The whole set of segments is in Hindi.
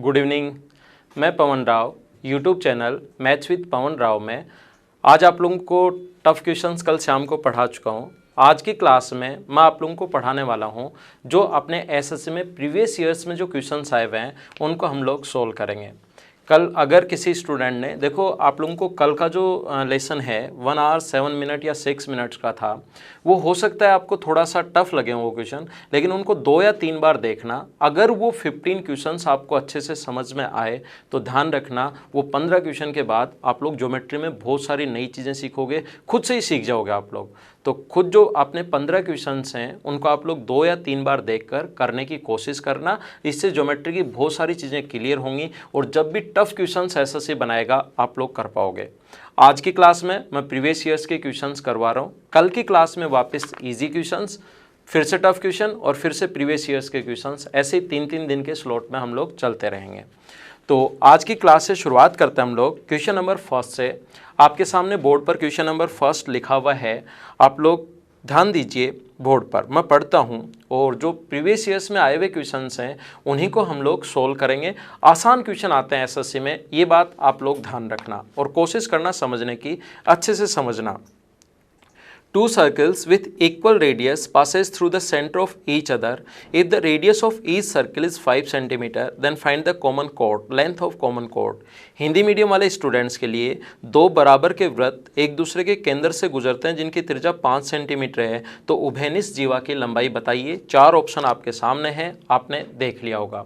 Good evening. मैं Pawan Rao, YouTube channel maths with Pawan Rao में आज आप लोगों को टफ़ क्वेश्चंस कल शाम को पढ़ा चुका हूँ। आज की क्लास में मैं आप लोगों को पढ़ाने वाला हूँ जो अपने एसएससी में प्रीवियस ईयर्स में जो क्वेश्चंस आए हुए हैं उनको हम लोग सोल्व करेंगे। कल अगर किसी स्टूडेंट ने देखो, आप लोगों को कल का जो लेसन है 1 आवर 7 मिनट या 6 मिनट्स का था, वो हो सकता है आपको थोड़ा सा टफ लगे वो क्वेश्चन, लेकिन उनको 2 या 3 बार देखना। अगर वो 15 क्वेश्चंस आपको अच्छे से समझ में आए तो ध्यान रखना वो 15 क्वेश्चन के बाद आप लोग ज्योमेट्री में बहुत सारी नई चीज़ें सीखोगे, खुद से ही सीख जाओगे आप लोग। तो खुद जो आपने 15 क्वेश्चंस हैं उनको आप लोग 2 या 3 बार देखकर करने की कोशिश करना। इससे ज्योमेट्री की बहुत सारी चीज़ें क्लियर होंगी और जब भी टफ क्वेश्चंस एसएससी बनाएगा आप लोग कर पाओगे। आज की क्लास में मैं प्रीवियस ईयर्स के क्वेश्चंस करवा रहा हूँ। कल की क्लास में वापस इजी क्वेश्चंस, फिर से टफ क्वेश्चन और फिर से प्रीवियस ईयर्स के क्वेश्चंस, ऐसे 3-3 दिन के स्लॉट में हम लोग चलते रहेंगे। तो आज की क्लास से शुरुआत करते हैं हम लोग क्वेश्चन नंबर फर्स्ट से। आपके सामने बोर्ड पर क्वेश्चन नंबर फर्स्ट लिखा हुआ है, आप लोग ध्यान दीजिए बोर्ड पर। मैं पढ़ता हूँ और जो प्रीवियस ईयर्स में आए हुए क्वेश्चंस हैं उन्हीं को हम लोग सोल्व करेंगे। आसान क्वेश्चन आते हैं एसएससी में, ये बात आप लोग ध्यान रखना और कोशिश करना समझने की, अच्छे से समझना। Two circles with equal radius passes through the center of each other. If the radius of each circle is 5 cm, then find the common chord, length of common chord. Hindi medium वाले स्टूडेंट्स के लिए दो बराबर के वृत्त एक दूसरे के केंद्र से गुजरते हैं जिनकी त्रिज्या 5 सेंटीमीटर है, तो उभयनिष्ठ जीवा की लंबाई बताइए। 4 ऑप्शन आपके सामने हैं, आपने देख लिया होगा।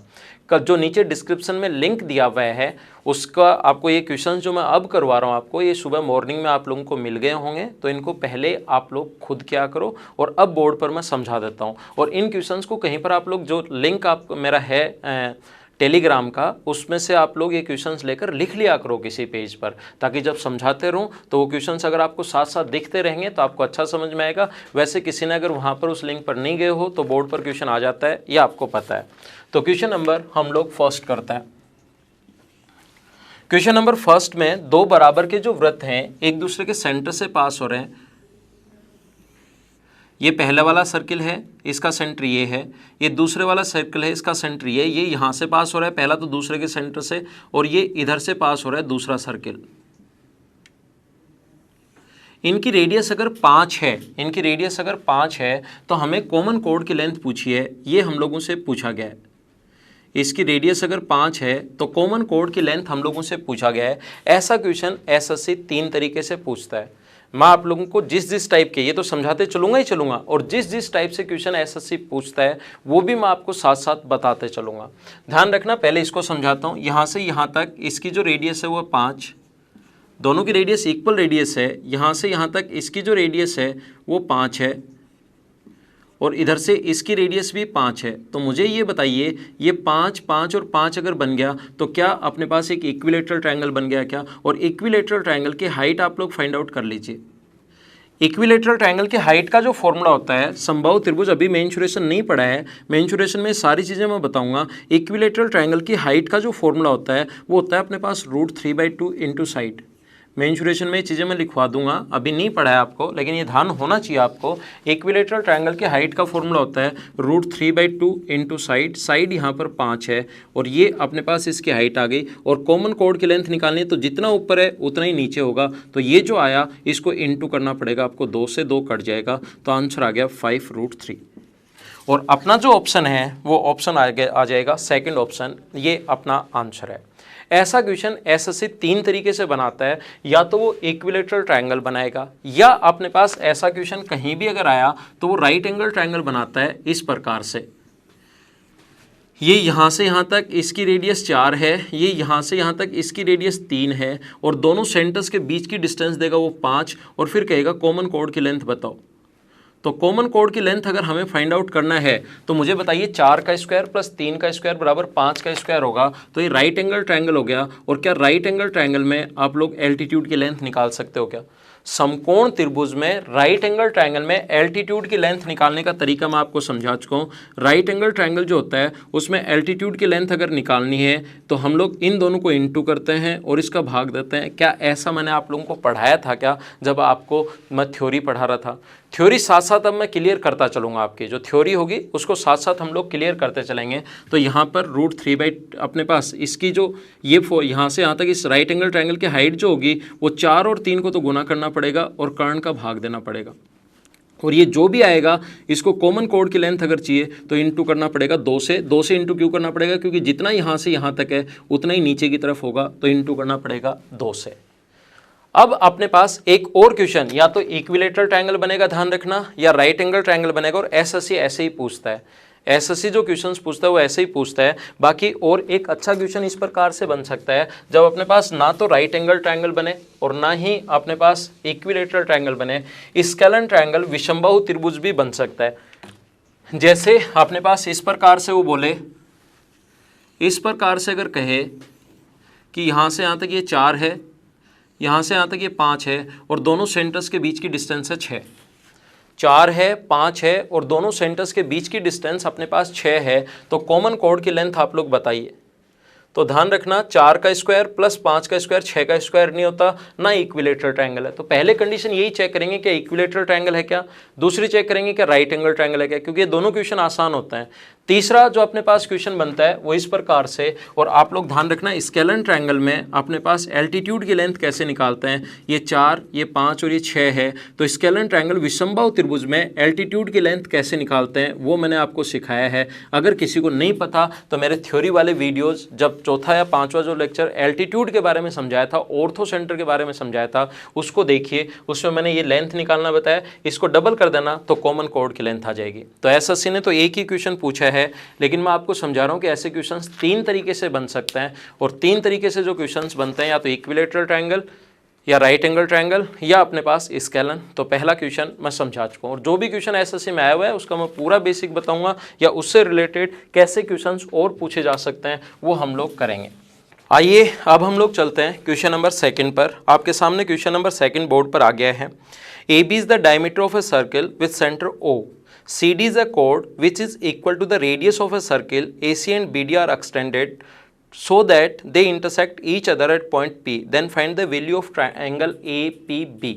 का जो नीचे डिस्क्रिप्शन में लिंक दिया हुआ है उसका आपको ये क्वेश्चन जो मैं अब करवा रहा हूँ आपको, ये सुबह मॉर्निंग में आप लोगों को मिल गए होंगे, तो इनको पहले आप लोग खुद क्या करो और अब बोर्ड पर मैं समझा देता हूँ। और इन क्वेश्चंस को कहीं पर आप लोग, जो लिंक आप मेरा है टेलीग्राम का, उसमें से आप लोग ये क्वेश्चंस लेकर लिख लिया करो किसी पेज पर, ताकि जब समझाते रहूं तो वो क्वेश्चंस अगर आपको साथ साथ दिखते रहेंगे तो आपको अच्छा समझ में आएगा। वैसे किसी ने अगर वहाँ पर उस लिंक पर नहीं गए हो तो बोर्ड पर क्वेश्चन आ जाता है, ये आपको पता है। तो क्वेश्चन नंबर हम लोग फर्स्ट करते हैं। क्वेश्चन नंबर फर्स्ट में दो बराबर के जो वृत्त हैं एक दूसरे के सेंटर से पास हो रहे हैं। ये पहला वाला सर्किल है, इसका सेंटर ये है। ये दूसरे वाला सर्किल है, इसका सेंटर ये यहाँ से पास हो रहा है पहला, तो दूसरे के सेंटर से, और ये इधर से पास हो रहा है दूसरा सर्किल। इनकी रेडियस अगर 5 है, इनकी रेडियस अगर 5 है तो हमें कॉमन कोड की लेंथ पूछी है, ये हम लोगों से पूछा गया है। इसकी रेडियस अगर 5 है तो कॉमन कोड की लेंथ हम लोगों से पूछा गया है। ऐसा क्वेश्चन एसएससी 3 तरीके से पूछता है। मैं आप लोगों को जिस टाइप के, ये तो समझाते चलूंगा ही चलूंगा, और जिस टाइप से क्वेश्चन एसएससी पूछता है वो भी मैं आपको साथ साथ बताते चलूंगा। ध्यान रखना, पहले इसको समझाता हूँ। यहाँ से यहाँ तक इसकी जो रेडियस है वो 5, दोनों की रेडियस इक्वल रेडियस है। यहाँ से यहाँ तक इसकी जो रेडियस है वो 5 है और इधर से इसकी रेडियस भी 5 है। तो मुझे ये बताइए, ये 5, 5 और 5 अगर बन गया तो क्या अपने पास एक इक्विलेटरल ट्रायंगल बन गया क्या? और इक्विलेटरल ट्रायंगल की हाइट आप लोग फाइंड आउट कर लीजिए। इक्विलेटरल ट्रायंगल की हाइट का जो फॉर्मूला होता है, समबाहु त्रिभुज अभी मेंसुरेशन नहीं पढ़ा है, मेंसुरेशन में सारी चीज़ें मैं बताऊंगा। इक्विलेटरल ट्रायंगल की हाइट का जो फॉर्मूला होता है वो होता है अपने पास √3/2 इंटू साइड। मेंसुरेशन में चीज़ें मैं लिखवा दूंगा, अभी नहीं पढ़ा है आपको, लेकिन ये ध्यान होना चाहिए आपको। इक्विलेटरल ट्रायंगल की हाइट का फॉर्मूला होता है √3/2 इंटू साइड। साइड यहाँ पर 5 है और ये अपने पास इसकी हाइट आ गई। और कॉमन कोड की लेंथ निकालनी है तो जितना ऊपर है उतना ही नीचे होगा, तो ये जो आया इसको इंटू करना पड़ेगा आपको, 2 से 2 कट जाएगा, तो आंसर आ गया 5√3। और अपना जो ऑप्शन है वो ऑप्शन आ जाएगा सेकेंड ऑप्शन, ये अपना आंसर है। ऐसा क्वेश्चन एसएससी 3 तरीके से बनाता है, या तो वो इक्विलेटरल ट्रायंगल बनाएगा, या अपने पास ऐसा क्वेश्चन कहीं भी अगर आया तो वो राइट एंगल ट्रायंगल बनाता है इस प्रकार से। ये यहाँ से यहाँ तक इसकी रेडियस 4 है, ये यहाँ से यहाँ तक इसकी रेडियस 3 है, और दोनों सेंटर्स के बीच की डिस्टेंस देगा वो 5, और फिर कहेगा कॉमन कोड की लेंथ बताओ। तो कॉमन कोड की लेंथ अगर हमें फाइंड आउट करना है तो मुझे बताइए 4 का स्क्वायर प्लस 3 का स्क्वायर बराबर 5 का स्क्वायर होगा, तो ये राइट एंगल ट्रायंगल हो गया। और क्या राइट एंगल ट्रायंगल में आप लोग एल्टीट्यूड की लेंथ निकाल सकते हो क्या? समकोण त्रिभुज में राइट एंगल ट्रायंगल में एल्टीट्यूड की लेंथ निकालने का तरीका मैं आपको समझा चुका हूँ। राइट एंगल ट्रायंगल जो होता है उसमें एल्टीट्यूड की लेंथ अगर निकालनी है तो हम लोग इन दोनों को इनटू करते हैं और इसका भाग देते हैं। क्या ऐसा मैंने आप लोगों को पढ़ाया था क्या जब आपको मैं थ्योरी पढ़ा रहा था? थ्योरी साथ साथ अब मैं क्लियर करता चलूँगा, आपकी जो थ्योरी होगी उसको साथ साथ हम लोग क्लियर करते चलेंगे। तो यहाँ पर √3 अपने पास इसकी जो ये यहाँ से यहाँ तक इस राइट एंगल ट्रायंगल की हाइट जो होगी वो 4 और 3 को तो गुना करना पड़ेगा और कर्ण का भाग देना पड़ेगा, और ये जो भी आएगा इसको कॉमन कोड की लेंथ अगर चाहिए तो इंटू करना पड़ेगा 2 से। 2 से इंटू क्यों करना पड़ेगा, क्योंकि जितना यहाँ से यहाँ तक है उतना ही नीचे की तरफ होगा, तो इंटू करना पड़ेगा 2 से। अब अपने पास एक और क्वेश्चन, या तो इक्विलेटरल ट्रायंगल बनेगा, ध्यान रखना, या राइट एंगल ट्रायंगल बनेगा, और एसएससी ऐसे ही पूछता है। एसएससी जो क्वेश्चंस पूछता है वो ऐसे ही पूछता है। बाकी और एक अच्छा क्वेश्चन इस प्रकार से बन सकता है जब अपने पास ना तो राइट एंगल ट्रायंगल बने और ना ही अपने पास इक्विलेटरल ट्रायंगल बने, स्केलन ट्रायंगल विषमबाहु त्रिभुज भी बन सकता है। जैसे अपने पास इस प्रकार से वो बोले, इस प्रकार से अगर कहे कि यहाँ से यहाँ तक ये 4 है, यहाँ से यहाँ तक ये 5 है, और दोनों सेंटर्स के बीच की डिस्टेंस है 6। 4 है, 5 है, और दोनों सेंटर्स के बीच की डिस्टेंस अपने पास 6 है, तो कॉमन कोड की लेंथ आप लोग बताइए। तो ध्यान रखना 4 का स्क्वायर प्लस 5 का स्क्वायर 6 का स्क्वायर नहीं होता, ना इक्विलेटरल ट्रायंगल है। तो पहले कंडीशन यही चेक करेंगे कि इक्विलेटरल ट्रायंगल है क्या, दूसरी चेक करेंगे कि राइट एंगल ट्रायंगल है क्या, क्योंकि ये दोनों क्वेश्चन आसान होते हैं। तीसरा जो अपने पास क्वेश्चन बनता है वो इस प्रकार से, और आप लोग ध्यान रखना स्केलन ट्रायंगल में अपने पास एल्टीट्यूड की लेंथ कैसे निकालते हैं। ये 4, ये 5 और ये 6 है, तो स्केलन ट्रायंगल विषमबाहु त्रिभुज में एल्टीट्यूड की लेंथ कैसे निकालते हैं वो मैंने आपको सिखाया है। अगर किसी को नहीं पता तो मेरे थ्योरी वाले वीडियोज़, जब चौथा या 5वां जो लेक्चर एल्टीट्यूड के बारे में समझाया था, ऑर्थो सेंटर के बारे में समझाया था, उसको देखिए, उसमें मैंने ये लेंथ निकालना बताया। इसको डबल कर देना तो कॉमन कोड की लेंथ आ जाएगी। तो एसएससी ने तो एक ही क्वेश्चन पूछा है, लेकिन मैं आपको समझा रहा हूं कि ऐसे क्वेश्चंस 3 तरीके से बन सकते हैं, और 3 तरीके से जो क्वेश्चंस बनते हैं, या तो इक्विलेटरल ट्रायंगल, या राइट एंगल ट्रायंगल, या अपने पास स्केलन। तो पहला क्वेश्चन मैं समझा चुका हूं, और जो भी क्वेश्चन एसएससी में आया हुआ है उसका मैं पूरा बेसिक बताऊंगा, या उससे रिलेटेड कैसे क्वेश्चंस और पूछे जा सकते हैं वो हम लोग करेंगे। आइए अब हम लोग चलते हैं क्वेश्चन नंबर 2 पर। आपके सामने क्वेश्चन नंबर 2 बोर्ड पर आ गया है। AB is the diameter of a circle with centre O. CD is a chord which is equal to the radius of a circle. AC and BD are extended so that they intersect each other at point P. Then find the value of triangle APB.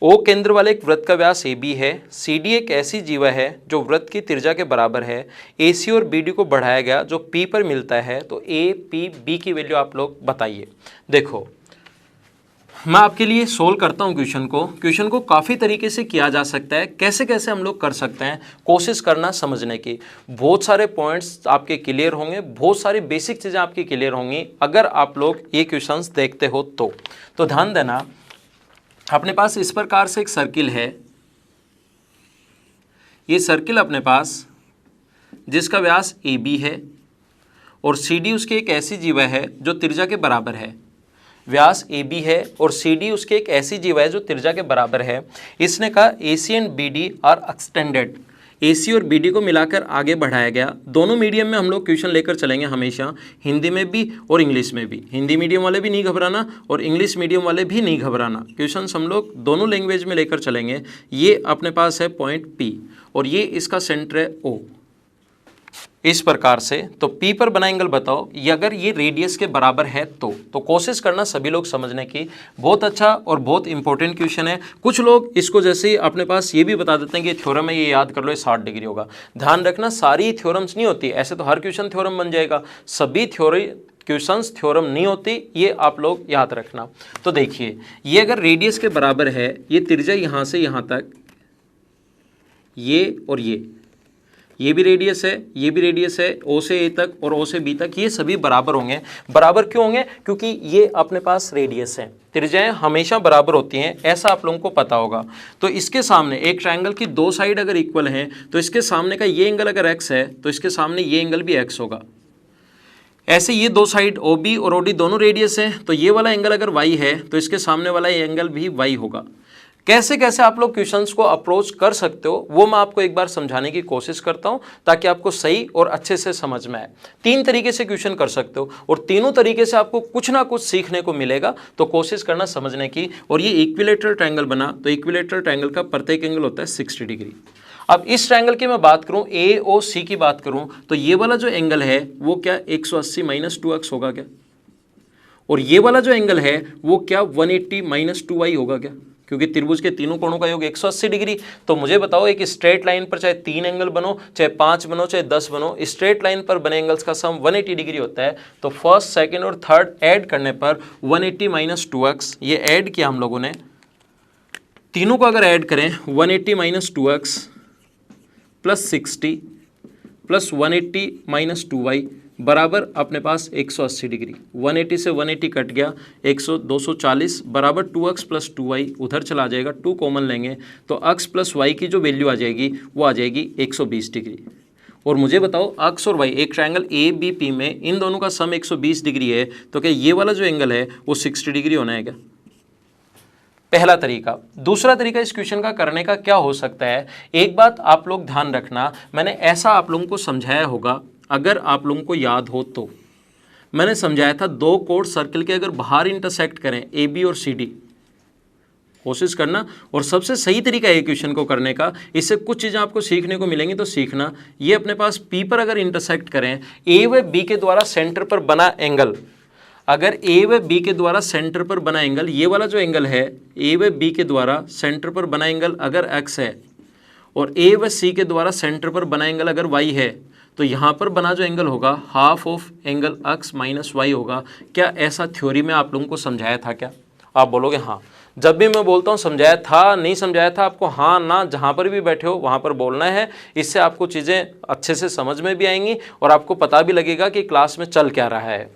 O केंद्र वाले एक वृत्त का व्यास AB है, CD एक ऐसी जीवा है जो वृत्त की त्रिज्या के बराबर है, AC और BD को बढ़ाया गया जो P पर मिलता है, तो APB की वैल्यू आप लोग बताइए। देखो मैं आपके लिए सोल्व करता हूं क्वेश्चन को काफ़ी तरीके से किया जा सकता है। कैसे कैसे हम लोग कर सकते हैं, कोशिश करना समझने की। बहुत सारे पॉइंट्स आपके क्लियर होंगे, बहुत सारी बेसिक चीज़ें आपकी क्लियर होंगी अगर आप लोग ये क्वेश्चंस देखते हो तो ध्यान देना। अपने पास इस प्रकार से एक सर्किल है, ये सर्किल अपने पास जिसका व्यास AB है और CD उसकी एक ऐसी जीवा है जो त्रिज्या के बराबर है। व्यास AB है और CD उसके एक ऐसी जीवा है जो त्रिज्या के बराबर है। इसने कहा AC and BD are extended, AC और BD को मिलाकर आगे बढ़ाया गया। दोनों मीडियम में हम लोग क्वेश्चन लेकर चलेंगे हमेशा, हिंदी में भी और इंग्लिश में भी। हिंदी मीडियम वाले भी नहीं घबराना और इंग्लिश मीडियम वाले भी नहीं घबराना, क्वेश्चन हम लोग दोनों लैंग्वेज में लेकर चलेंगे। ये अपने पास है पॉइंट P और ये इसका सेंटर है O, इस प्रकार से। तो P पर बना एंगल बताओ, ये अगर ये रेडियस के बराबर है तो कोशिश करना सभी लोग समझने की। बहुत अच्छा और बहुत इंपॉर्टेंट क्वेश्चन है। कुछ लोग इसको जैसे ही अपने पास ये भी बता देते हैं कि थ्योरम है, ये याद कर लो, ये 60 डिग्री होगा। ध्यान रखना सारी थ्योरम्स नहीं होती, ऐसे तो हर क्वेश्चन थ्योरम बन जाएगा, सभी क्वेश्चंस थ्योरम नहीं होती, ये आप लोग याद रखना। तो देखिए ये अगर रेडियस के बराबर है, ये त्रिज्या यहाँ से यहाँ तक, ये और ये भी रेडियस है, ये भी रेडियस है, O से A तक और O से B तक, ये सभी बराबर होंगे। बराबर क्यों होंगे? क्योंकि ये अपने पास रेडियस है, त्रिज्याएं हमेशा बराबर होती हैं, ऐसा आप लोगों को पता होगा। तो इसके सामने एक ट्रायंगल की 2 साइड अगर इक्वल हैं तो इसके सामने का ये एंगल अगर x है तो इसके सामने ये एंगल भी x होगा। ऐसे ये 2 साइड OB और OD दोनों रेडियस हैं, तो ये वाला एंगल अगर y है तो इसके सामने वाला ये एंगल भी y होगा। कैसे कैसे आप लोग क्वेश्चंस को अप्रोच कर सकते हो वो मैं आपको एक बार समझाने की कोशिश करता हूं ताकि आपको सही और अच्छे से समझ में आए। 3 तरीके से क्वेश्चन कर सकते हो और तीनों तरीके से आपको कुछ ना कुछ सीखने को मिलेगा, तो कोशिश करना समझने की। और ये इक्विलेटरल ट्रायंगल बना, तो इक्विलेटरल ट्रायंगल का प्रत्येक एंगल होता है 60 डिग्री। अब इस ट्रायंगल की मैं बात करूं, AOC की बात करूं, तो ये वाला जो एंगल है वो क्या 180 माइनस 2x होगा क्या, और ये वाला जो एंगल है वो क्या 180 माइनस 2y होगा क्या, क्योंकि त्रिभुज के तीनों कोणों का योग 180 डिग्री। तो मुझे बताओ एक स्ट्रेट लाइन पर चाहे 3 एंगल बनो, चाहे 5 बनो, चाहे 10 बनो, स्ट्रेट लाइन पर बने एंगल्स का सम 180 डिग्री होता है। तो फर्स्ट, सेकेंड और थर्ड ऐड करने पर 180 माइनस 2x, ये ऐड किया हम लोगों ने, तीनों को अगर ऐड करें 180 minus 2x plus 60 plus 180 minus 2y बराबर अपने पास 180 डिग्री। 180 से 180 कट गया, 240 बराबर 2x प्लस 2y उधर चला जाएगा, 2 कॉमन लेंगे तो x प्लस y की जो वैल्यू आ जाएगी वो आ जाएगी 120 डिग्री। और मुझे बताओ x और y, एक ट्रायंगल ABP में इन दोनों का सम 120 डिग्री है, तो क्या ये वाला जो एंगल है वो 60 डिग्री होना है क्या? पहला तरीका। दूसरा तरीका इस क्वेश्चन का करने का क्या हो सकता है, एक बात आप लोग ध्यान रखना, मैंने ऐसा आप लोगों को समझाया होगा, अगर आप लोगों को याद हो तो मैंने समझाया था दो कोण सर्कल के अगर बाहर इंटरसेक्ट करें AB और CD, कोशिश करना। और सबसे सही तरीका है क्वेश्चन को करने का, इससे कुछ चीज़ें आपको सीखने को मिलेंगी, तो सीखना। ये अपने पास P पर अगर इंटरसेक्ट करें, A व B के द्वारा सेंटर पर बना एंगल, अगर A व B के द्वारा सेंटर पर बना एंगल, ये वाला जो एंगल है A व B के द्वारा सेंटर पर बना एंगल अगर x है और A व C के द्वारा सेंटर पर बना एंगल अगर y है, तो यहाँ पर बना जो एंगल होगा half of angle x minus Y होगा। क्या ऐसा थ्योरी में आप लोगों को समझाया था क्या? आप बोलोगे हाँ। जब भी मैं बोलता हूँ समझाया था, नहीं समझाया था, आपको हाँ ना जहाँ पर भी बैठे हो वहाँ पर बोलना है। इससे आपको चीज़ें अच्छे से समझ में भी आएंगी और आपको पता भी लगेगा कि क्लास में चल क्या रहा है।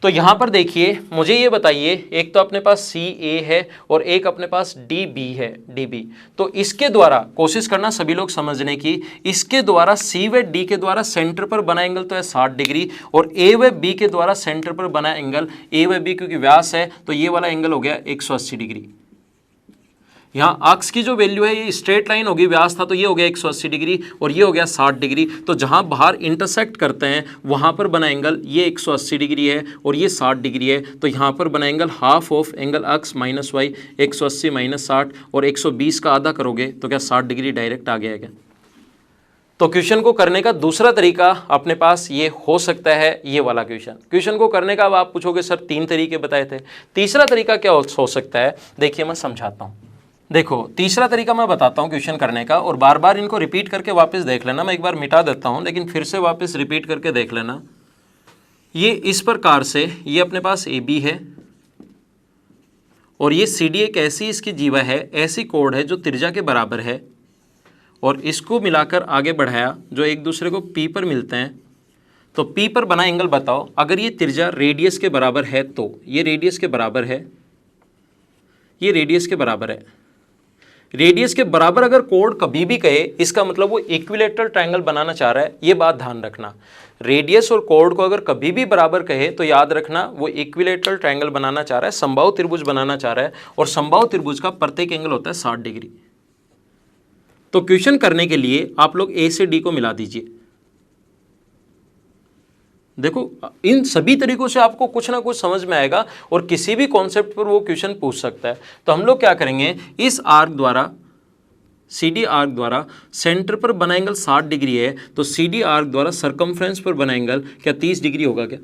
तो यहाँ पर देखिए, मुझे ये बताइए, एक तो अपने पास CA है और एक अपने पास DB है, DB। तो इसके द्वारा कोशिश करना सभी लोग समझने की, इसके द्वारा C व D के द्वारा सेंटर पर बना एंगल तो है 60 डिग्री और A व B के द्वारा सेंटर पर बना एंगल, A व B क्योंकि व्यास है तो ये वाला एंगल हो गया 180 डिग्री। यहाँ अक्ष की जो वैल्यू है ये स्ट्रेट लाइन होगी, व्यास था तो ये हो गया 180 डिग्री और ये हो गया 60 डिग्री। तो जहाँ बाहर इंटरसेक्ट करते हैं वहाँ पर बना एंगल ये 180 डिग्री है और ये 60 डिग्री है। तो यहाँ पर बना एंगल हाफ ऑफ एंगल अक्ष माइनस वाई, 180 माइनस 60 और 120 का आधा करोगे तो क्या 60 डिग्री डायरेक्ट आ गया है क्या? तो क्वेश्चन को करने का दूसरा तरीका अपने पास ये हो सकता है, ये वाला क्वेश्चन को करने का। अब आप पूछोगे सर 3 तरीके बताए थे, तीसरा तरीका क्या हो सकता है? देखिए मैं समझाता हूँ। देखो तीसरा तरीका मैं बताता हूँ क्वेश्चन करने का, और बार बार इनको रिपीट करके वापस देख लेना। मैं एक बार मिटा देता हूँ लेकिन फिर से वापस रिपीट करके देख लेना। ये इस प्रकार से, ये अपने पास AB है और ये CD एक ऐसी इसकी जीवा है, ऐसी कोण है जो त्रिज्या के बराबर है, और इसको मिलाकर आगे बढ़ाया जो एक दूसरे को P पर मिलते हैं। तो P पर बना एंगल बताओ, अगर ये त्रिज्या रेडियस के बराबर है तो ये रेडियस के बराबर है, ये रेडियस के बराबर है। रेडियस के बराबर अगर कोण कभी भी कहे, इसका मतलब वो इक्विलेटरल ट्रायंगल बनाना चाह रहा है। ये बात ध्यान रखना, रेडियस और कोण को अगर कभी भी बराबर कहे तो याद रखना वो इक्विलेटरल ट्रायंगल बनाना चाह रहा है, समबाहु त्रिभुज बनाना चाह रहा है। और समबाहु त्रिभुज का प्रत्येक एंगल होता है 60 डिग्री। तो क्वेश्चन करने के लिए आप लोग A से D को मिला दीजिए। देखो इन सभी तरीकों से आपको कुछ ना कुछ समझ में आएगा और किसी भी कॉन्सेप्ट पर वो क्वेश्चन पूछ सकता है। तो हम लोग क्या करेंगे, इस आर्क द्वारा, CD आर्क द्वारा सेंटर पर बना एंगल 60 डिग्री है, तो CD आर्क द्वारा सरकमफ्रेंस पर बना एंगल क्या 30 डिग्री होगा क्या?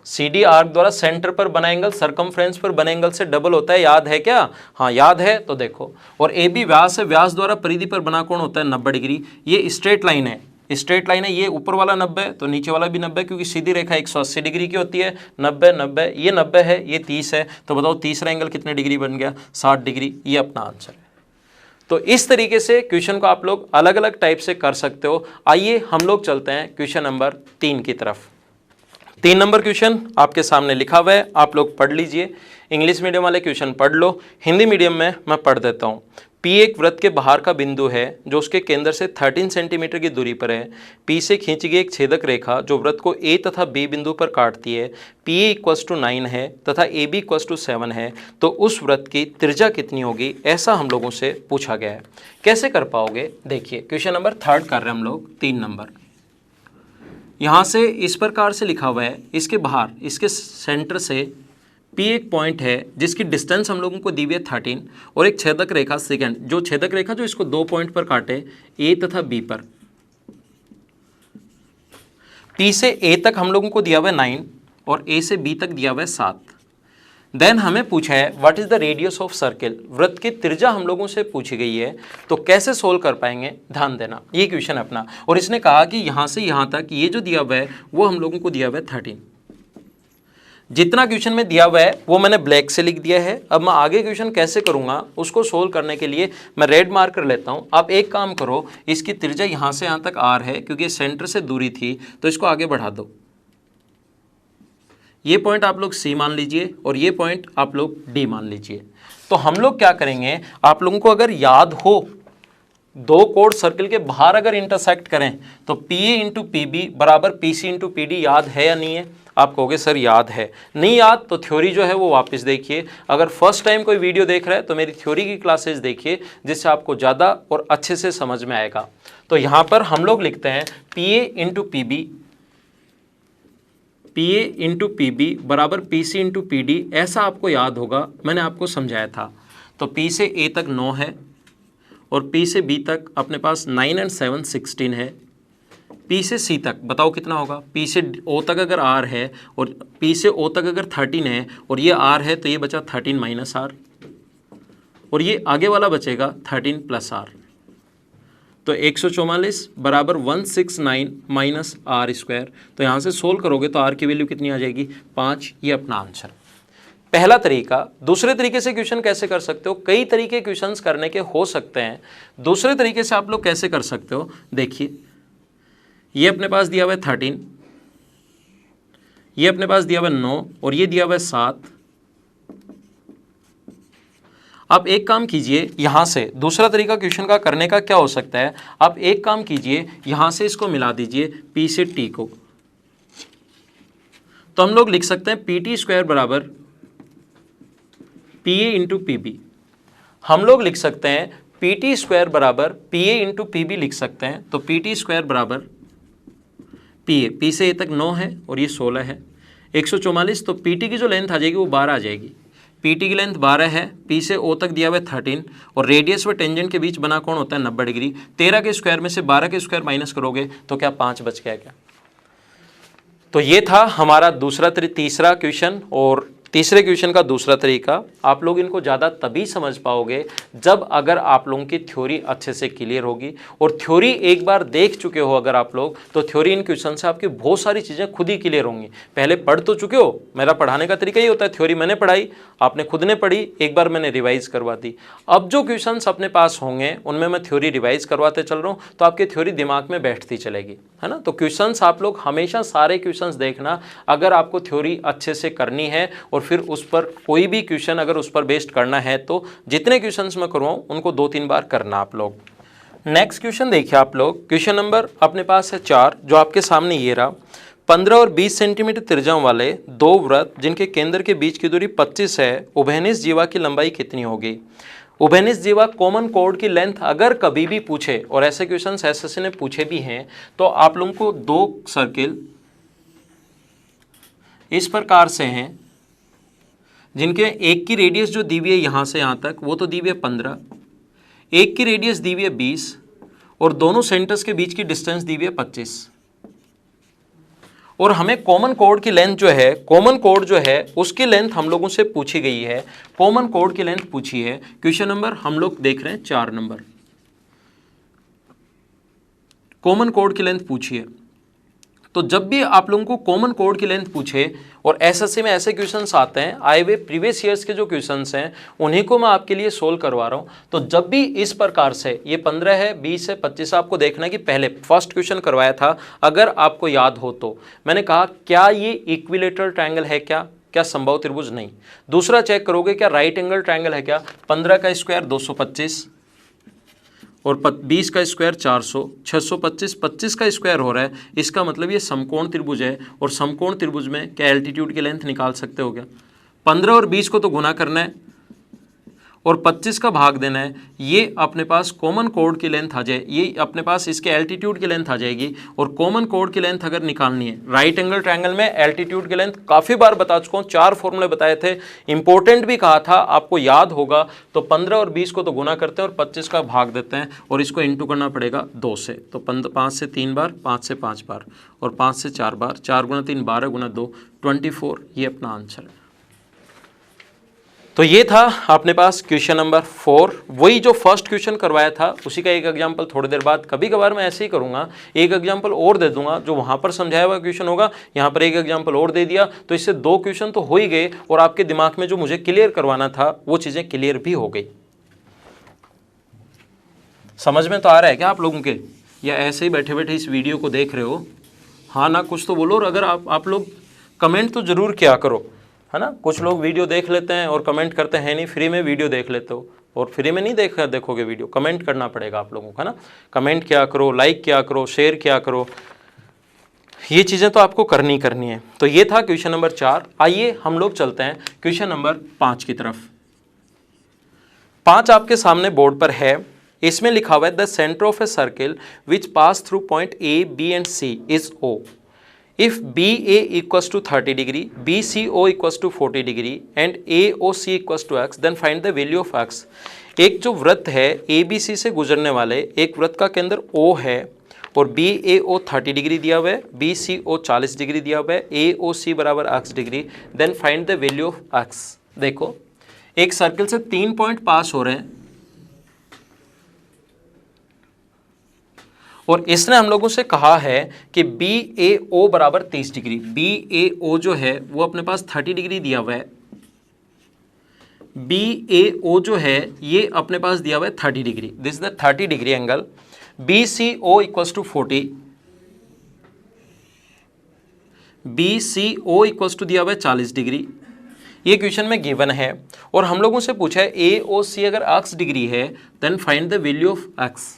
CD आर्क द्वारा सेंटर पर बना एंगल सरकमफ्रेंस पर बने एंगल से डबल होता है, याद है क्या? हाँ याद है। तो देखो, और AB व्यास है, व्यास द्वारा परिधि पर बना कोण होता है 90 डिग्री। ये स्ट्रेट लाइन है, स्ट्रेट लाइन है, ये ऊपर वाला 90 तो नीचे वाला भी 90, क्योंकि सीधी रेखा 180 डिग्री की होती है। 90 90, ये 90 है, ये 30 है, तो बताओ तीसरा एंगल कितने डिग्री बन गया? 60 डिग्री। ये अपना आंसर है। तो इस तरीके से क्वेश्चन को आप लोग अलग अलग टाइप से कर सकते हो। आइए हम लोग चलते हैं क्वेश्चन नंबर 3 की तरफ। 3 नंबर क्वेश्चन आपके सामने लिखा हुआ है, आप लोग पढ़ लीजिए। इंग्लिश मीडियम वाले क्वेश्चन पढ़ लो, हिंदी मीडियम में मैं पढ़ देता हूँ। P एक वृत्त के बाहर का बिंदु है जो उसके केंद्र से 13 सेंटीमीटर की दूरी पर है। P से खींची गई एक छेदक रेखा जो वृत्त को A तथा B बिंदु पर काटती है, PA = 9 है तथा AB = 7 है, तो उस वृत्त की त्रिज्या कितनी होगी? ऐसा हम लोगों से पूछा गया है। कैसे कर पाओगे? देखिए क्वेश्चन नंबर 3 कर रहे हैं हम लोग, 3 नंबर। यहाँ से इस प्रकार से लिखा हुआ है, इसके बाहर, इसके सेंटर से P एक पॉइंट है जिसकी डिस्टेंस हम लोगों को दी हुई है 13, और एक छेदक रेखा सेकंड, जो छेदक रेखा जो इसको 2 पॉइंट पर काटे, A तथा B पर। P से A तक हम लोगों को दिया हुआ है 9 और A से B तक दिया हुआ है 7। देन हमें पूछा है what is the radius of circle, वृत्त की त्रिज्या हम लोगों से पूछी गई है, तो कैसे सोल्व कर पाएंगे, ध्यान देना, ये क्वेश्चन अपना। और इसने कहा कि यहाँ से यहाँ तक ये जो दिया हुआ है वो हम लोगों को दिया हुआ है 13। जितना क्वेश्चन में दिया हुआ है वो मैंने ब्लैक से लिख दिया है। अब मैं आगे क्वेश्चन कैसे करूँगा उसको सोल्व करने के लिए मैं रेड मार्क कर लेता हूँ। आप एक काम करो, इसकी त्रिज्या यहाँ से यहाँ तक r है, क्योंकि सेंटर से दूरी थी तो इसको आगे बढ़ा दो। ये पॉइंट आप लोग C मान लीजिए और ये पॉइंट आप लोग D मान लीजिए। तो हम लोग क्या करेंगे, आप लोगों को अगर याद हो दो कोड सर्किल के बाहर अगर इंटरसेक्ट करें तो PA इंटू PB बराबर PC इंटू PD याद है या नहीं है? आप कहोगे सर याद है। नहीं याद तो थ्योरी जो है वो वापस देखिए। अगर फर्स्ट टाइम कोई वीडियो देख रहा है तो मेरी थ्योरी की क्लासेस देखिए, जिससे आपको ज़्यादा और अच्छे से समझ में आएगा। तो यहाँ पर हम लोग लिखते हैं PA into PB, PA into PB बराबर PC इंटू PD, ऐसा आपको याद होगा, मैंने आपको समझाया था। तो P से A तक 9 है और P से B तक अपने पास 9 और 7 16 है। P से C तक बताओ कितना होगा, P से O तक अगर R है और P से O तक अगर 13 है और ये R है तो ये बचा 13 माइनस R, और ये आगे वाला बचेगा 13 प्लस R। तो 144 बराबर 169 माइनस R स्क्वायर। तो यहाँ से सोल्व करोगे तो R की वैल्यू कितनी आ जाएगी, 5। ये अपना आंसर पहला तरीका। दूसरे तरीके से क्वेश्चन कैसे कर सकते हो, कई तरीके क्वेश्चंस करने के हो सकते हैं। दूसरे तरीके से आप लोग कैसे कर सकते हो, देखिए ये अपने पास दिया हुआ है 13, ये अपने पास दिया हुआ है 9 और ये दिया हुआ है 7। आप एक काम कीजिए, यहां से दूसरा तरीका क्वेश्चन का करने का क्या हो सकता है, आप एक काम कीजिए यहां से इसको मिला दीजिए P से T को। तो हम लोग लिख सकते हैं PT स्क्वायर बराबर PA इंटू PB। हम लोग लिख सकते हैं PT स्क्वायर बराबर PA इंटू PB लिख सकते हैं। तो PT स्क्वायर बराबर PA, P से A तक 9 है और ये 16 है, 144। तो PT की जो लेंथ आ जाएगी वो 12 आ जाएगी। PT की लेंथ 12 है, P से O तक दिया हुआ है 13 और रेडियस व टेंजेंट के बीच बना कोण होता है 90 डिग्री। 13 के स्क्वायर में से 12 के स्क्वायर माइनस करोगे तो क्या 5 बच गया क्या? तो ये था हमारा तीसरा क्वेश्चन। और तीसरे क्वेश्चन का दूसरा तरीका, आप लोग इनको ज़्यादा तभी समझ पाओगे जब अगर आप लोगों की थ्योरी अच्छे से क्लियर होगी। और थ्योरी एक बार देख चुके हो अगर आप लोग, तो थ्योरी इन क्वेश्चन से आपकी बहुत सारी चीज़ें खुद ही क्लियर होंगी। पहले पढ़ तो चुके हो, मेरा पढ़ाने का तरीका ही होता है, थ्योरी मैंने पढ़ाई, आपने खुद ने पढ़ी, एक बार मैंने रिवाइज करवा दी। अब जो क्वेश्चन अपने पास होंगे उनमें मैं थ्योरी रिवाइज करवाते चल रहा हूँ, तो आपकी थ्योरी दिमाग में बैठती चलेगी, है ना। तो क्वेश्चन आप लोग हमेशा सारे क्वेश्चन देखना अगर आपको थ्योरी अच्छे से करनी है, और फिर उस पर कोई भी क्वेश्चन अगर उस पर बेस्ड करना है तो जितने क्वेश्चंस मैं करवाऊं उनको 2-3 बार करना आप लोग। नेक्स्ट क्वेश्चन देखिए आप लोग, क्वेश्चन नंबर अपने पास है 4, जो आपके सामने ये रहा। 15 और 20 सेंटीमीटर त्रिज्याओं वाले दो वृत्त जिनके केंद्र के बीच की दूरी 25 है, उभयनिष्ठ जीवा की लंबाई कितनी होगी? उभयनिष्ठ जीवा कॉमन कोड की लेंथ अगर कभी भी पूछे, और ऐसे क्वेश्चन एसएससी ने पूछे भी हैं, तो आप लोगों को दो सर्किल इस प्रकार से हैं जिनके एक की रेडियस जो दी हुई है यहाँ से यहाँ तक वो तो दी हुई है 15, एक की रेडियस दी हुई है 20 और दोनों सेंटर्स के बीच की डिस्टेंस दी हुई है 25। और हमें कॉमन कोड की लेंथ जो है, कॉमन कोड जो है उसकी लेंथ हम लोगों से पूछी गई है। कॉमन कोड की लेंथ पूछी है। क्वेश्चन नंबर हम लोग देख रहे हैं 4 नंबर, कॉमन कोड की लेंथ पूछी है। तो जब भी आप लोगों को कॉमन कोड की लेंथ पूछे, और एसएससी में ऐसे क्वेश्चंस आते हैं आए हुए प्रीवियस ईयर्स के जो क्वेश्चंस हैं उन्हीं को मैं आपके लिए सोल्व करवा रहा हूं। तो जब भी इस प्रकार से ये 15 है, 20 है, 25, आपको देखना है कि पहले फर्स्ट क्वेश्चन करवाया था, अगर आपको याद हो तो मैंने कहा क्या ये इक्विलेटरल ट्रायंगल है क्या समबाहु त्रिभुज? नहीं। दूसरा चेक करोगे क्या राइट एंगल ट्रायंगल है क्या? 15 का स्क्वायर 225 और 20 का स्क्वायर 400, 625, 25 का स्क्वायर हो रहा है, इसका मतलब ये समकोण त्रिभुज है। और समकोण त्रिभुज में क्या एल्टीट्यूड की लेंथ निकाल सकते हो क्या? 15 और 20 को तो गुना करना है और 25 का भाग देना है। ये अपने पास कॉमन कोड की लेंथ आ जाए, ये अपने पास इसके एल्टीट्यूड की लेंथ आ जाएगी। और कॉमन कोड की लेंथ अगर निकालनी है, राइट एंगल ट्रायंगल में एल्टीट्यूड की लेंथ काफ़ी बार बता चुका हूँ, 4 फॉर्मूले बताए थे, इंपॉर्टेंट भी कहा था, आपको याद होगा। तो 15 और 20 को तो गुना करते हैं और 25 का भाग देते हैं और इसको इंटू करना पड़ेगा 2 से। तो 5 से 3 बार, 5 से 5 बार और 5 से 4 बार, 4 गुना 3 12 गुना 2 24। ये अपना आंसर है। तो ये था अपने पास क्वेश्चन नंबर 4। वही जो फर्स्ट क्वेश्चन करवाया था उसी का एक एग्जाम्पल थोड़ी देर बाद, कभी कभार मैं ऐसे ही करूँगा, एक एग्जाम्पल और दे दूंगा, जो वहाँ पर समझाया हुआ क्वेश्चन होगा यहाँ पर एक एग्जाम्पल और दे दिया, तो इससे 2 क्वेश्चन तो हो ही गए और आपके दिमाग में जो मुझे क्लियर करवाना था वो चीज़ें क्लियर भी हो गई। समझ में तो आ रहा है क्या आप लोगों के, या ऐसे ही बैठे बैठे इस वीडियो को देख रहे हो? हाँ ना, कुछ तो बोलो। और अगर आप लोग कमेंट तो ज़रूर किया करो, है ना। कुछ लोग वीडियो देख लेते हैं और कमेंट करते हैं नहीं, फ्री में वीडियो देख लेते हो, और फ्री में नहीं देखोगे वीडियो, कमेंट करना पड़ेगा आप लोगों को, है ना। कमेंट किया करो, लाइक किया करो, शेयर किया करो, ये चीज़ें तो आपको करनी है। तो ये था क्वेश्चन नंबर 4। आइए हम लोग चलते हैं क्वेश्चन नंबर 5 की तरफ। 5 आपके सामने बोर्ड पर है, इसमें लिखा हुआ है the centre of a circle which pass through point A, B and C is O. If BA equals to 30 degree, BCO equals to 40 degree and AOC equals to x, then find the value of x। एक जो वृत्त है ABC से गुजरने वाले एक वृत्त का केंद्र O है और BAO 30 डिग्री दिया हुआ है, BCO 40 डिग्री दिया हुआ है, AOC बराबर x डिग्री, then find the value of x। देखो एक सर्किल से 3 पॉइंट पास हो रहे हैं और इसने हम लोगों से कहा है कि BAO बराबर 30 डिग्री। BAO जो है वो अपने पास 30 डिग्री दिया हुआ है, BAO जो है ये अपने पास दिया हुआ है 30 degree, this is the 30 degree angle. BCO equals to 40, BCO equals to दिया हुआ है 40 डिग्री। ये क्वेश्चन में गिवन है और हम लोगों से पूछा है AOC अगर x डिग्री है then find the value of x।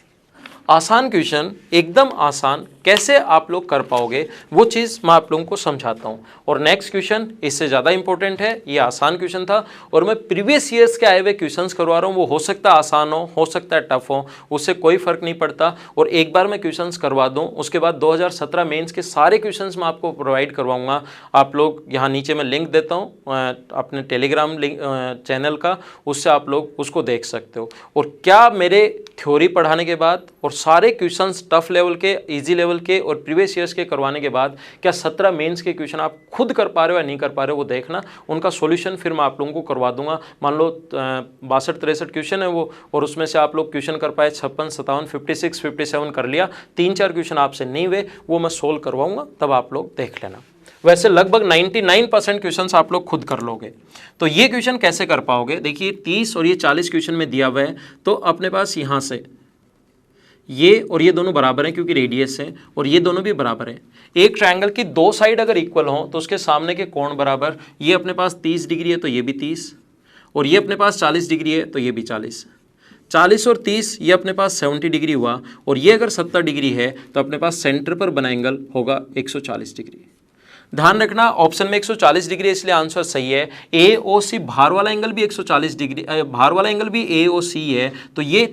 आसान क्वेश्चन, एकदम आसान, कैसे आप लोग कर पाओगे वो चीज़ मैं आप लोगों को समझाता हूँ। और नेक्स्ट क्वेश्चन इससे ज़्यादा इंपॉर्टेंट है, ये आसान क्वेश्चन था और मैं प्रीवियस ईयर्स के आए हुए क्वेश्चंस करवा रहा हूँ, वो हो सकता है आसान हो सकता है टफ हो, उससे कोई फ़र्क नहीं पड़ता। और एक बार मैं क्वेश्चंस करवा दूँ उसके बाद 2017 मेंस के सारे क्वेश्चंस मैं आपको प्रोवाइड करवाऊँगा। आप लोग यहाँ नीचे मैं लिंक देता हूँ अपने टेलीग्राम चैनल का, उससे आप लोग उसको देख सकते हो। और क्या मेरे थ्योरी पढ़ाने के बाद और सारे क्वेश्चंस टफ लेवल के, इजी लेवल के और प्रीवियस ईयर्स के करवाने के बाद क्या 17 मेंस के क्वेश्चन आप खुद कर पा रहे हो या नहीं कर पा रहे हो वो देखना, उनका सॉल्यूशन फिर मैं आप लोगों को करवा दूंगा। मान लो 62-63 क्वेश्चन है वो, और उसमें से आप लोग क्वेश्चन कर पाए 56, 57, 56, 57 कर लिया, 3-4 क्वेश्चन आपसे नहीं हुए, वो मैं सोल्व करवाऊंगा, तब आप लोग देख लेना। वैसे लगभग 99% क्वेश्चंस आप लोग खुद कर लोगे। तो ये क्वेश्चन कैसे कर पाओगे, देखिए 30 और ये 40 क्वेश्चन में दिया हुआ है, तो अपने पास यहाँ से ये और ये दोनों बराबर हैं क्योंकि रेडियस है, और ये दोनों भी बराबर हैं। एक ट्रायंगल की 2 साइड अगर इक्वल हो तो उसके सामने के कोण बराबर, ये अपने पास 30 डिग्री है तो ये भी 30, और ये अपने पास 40 डिग्री है तो ये भी 40, 40 और 30 ये अपने पास 70 डिग्री हुआ, और ये अगर 70 डिग्री है तो अपने पास सेंटर पर बना एंगल होगा 140 डिग्री। ध्यान रखना ऑप्शन में 140 डिग्री इसलिए आंसर सही है। AOC भार वाला एंगल भी 140 डिग्री, भार वाला एंगल भी AOC है, तो ये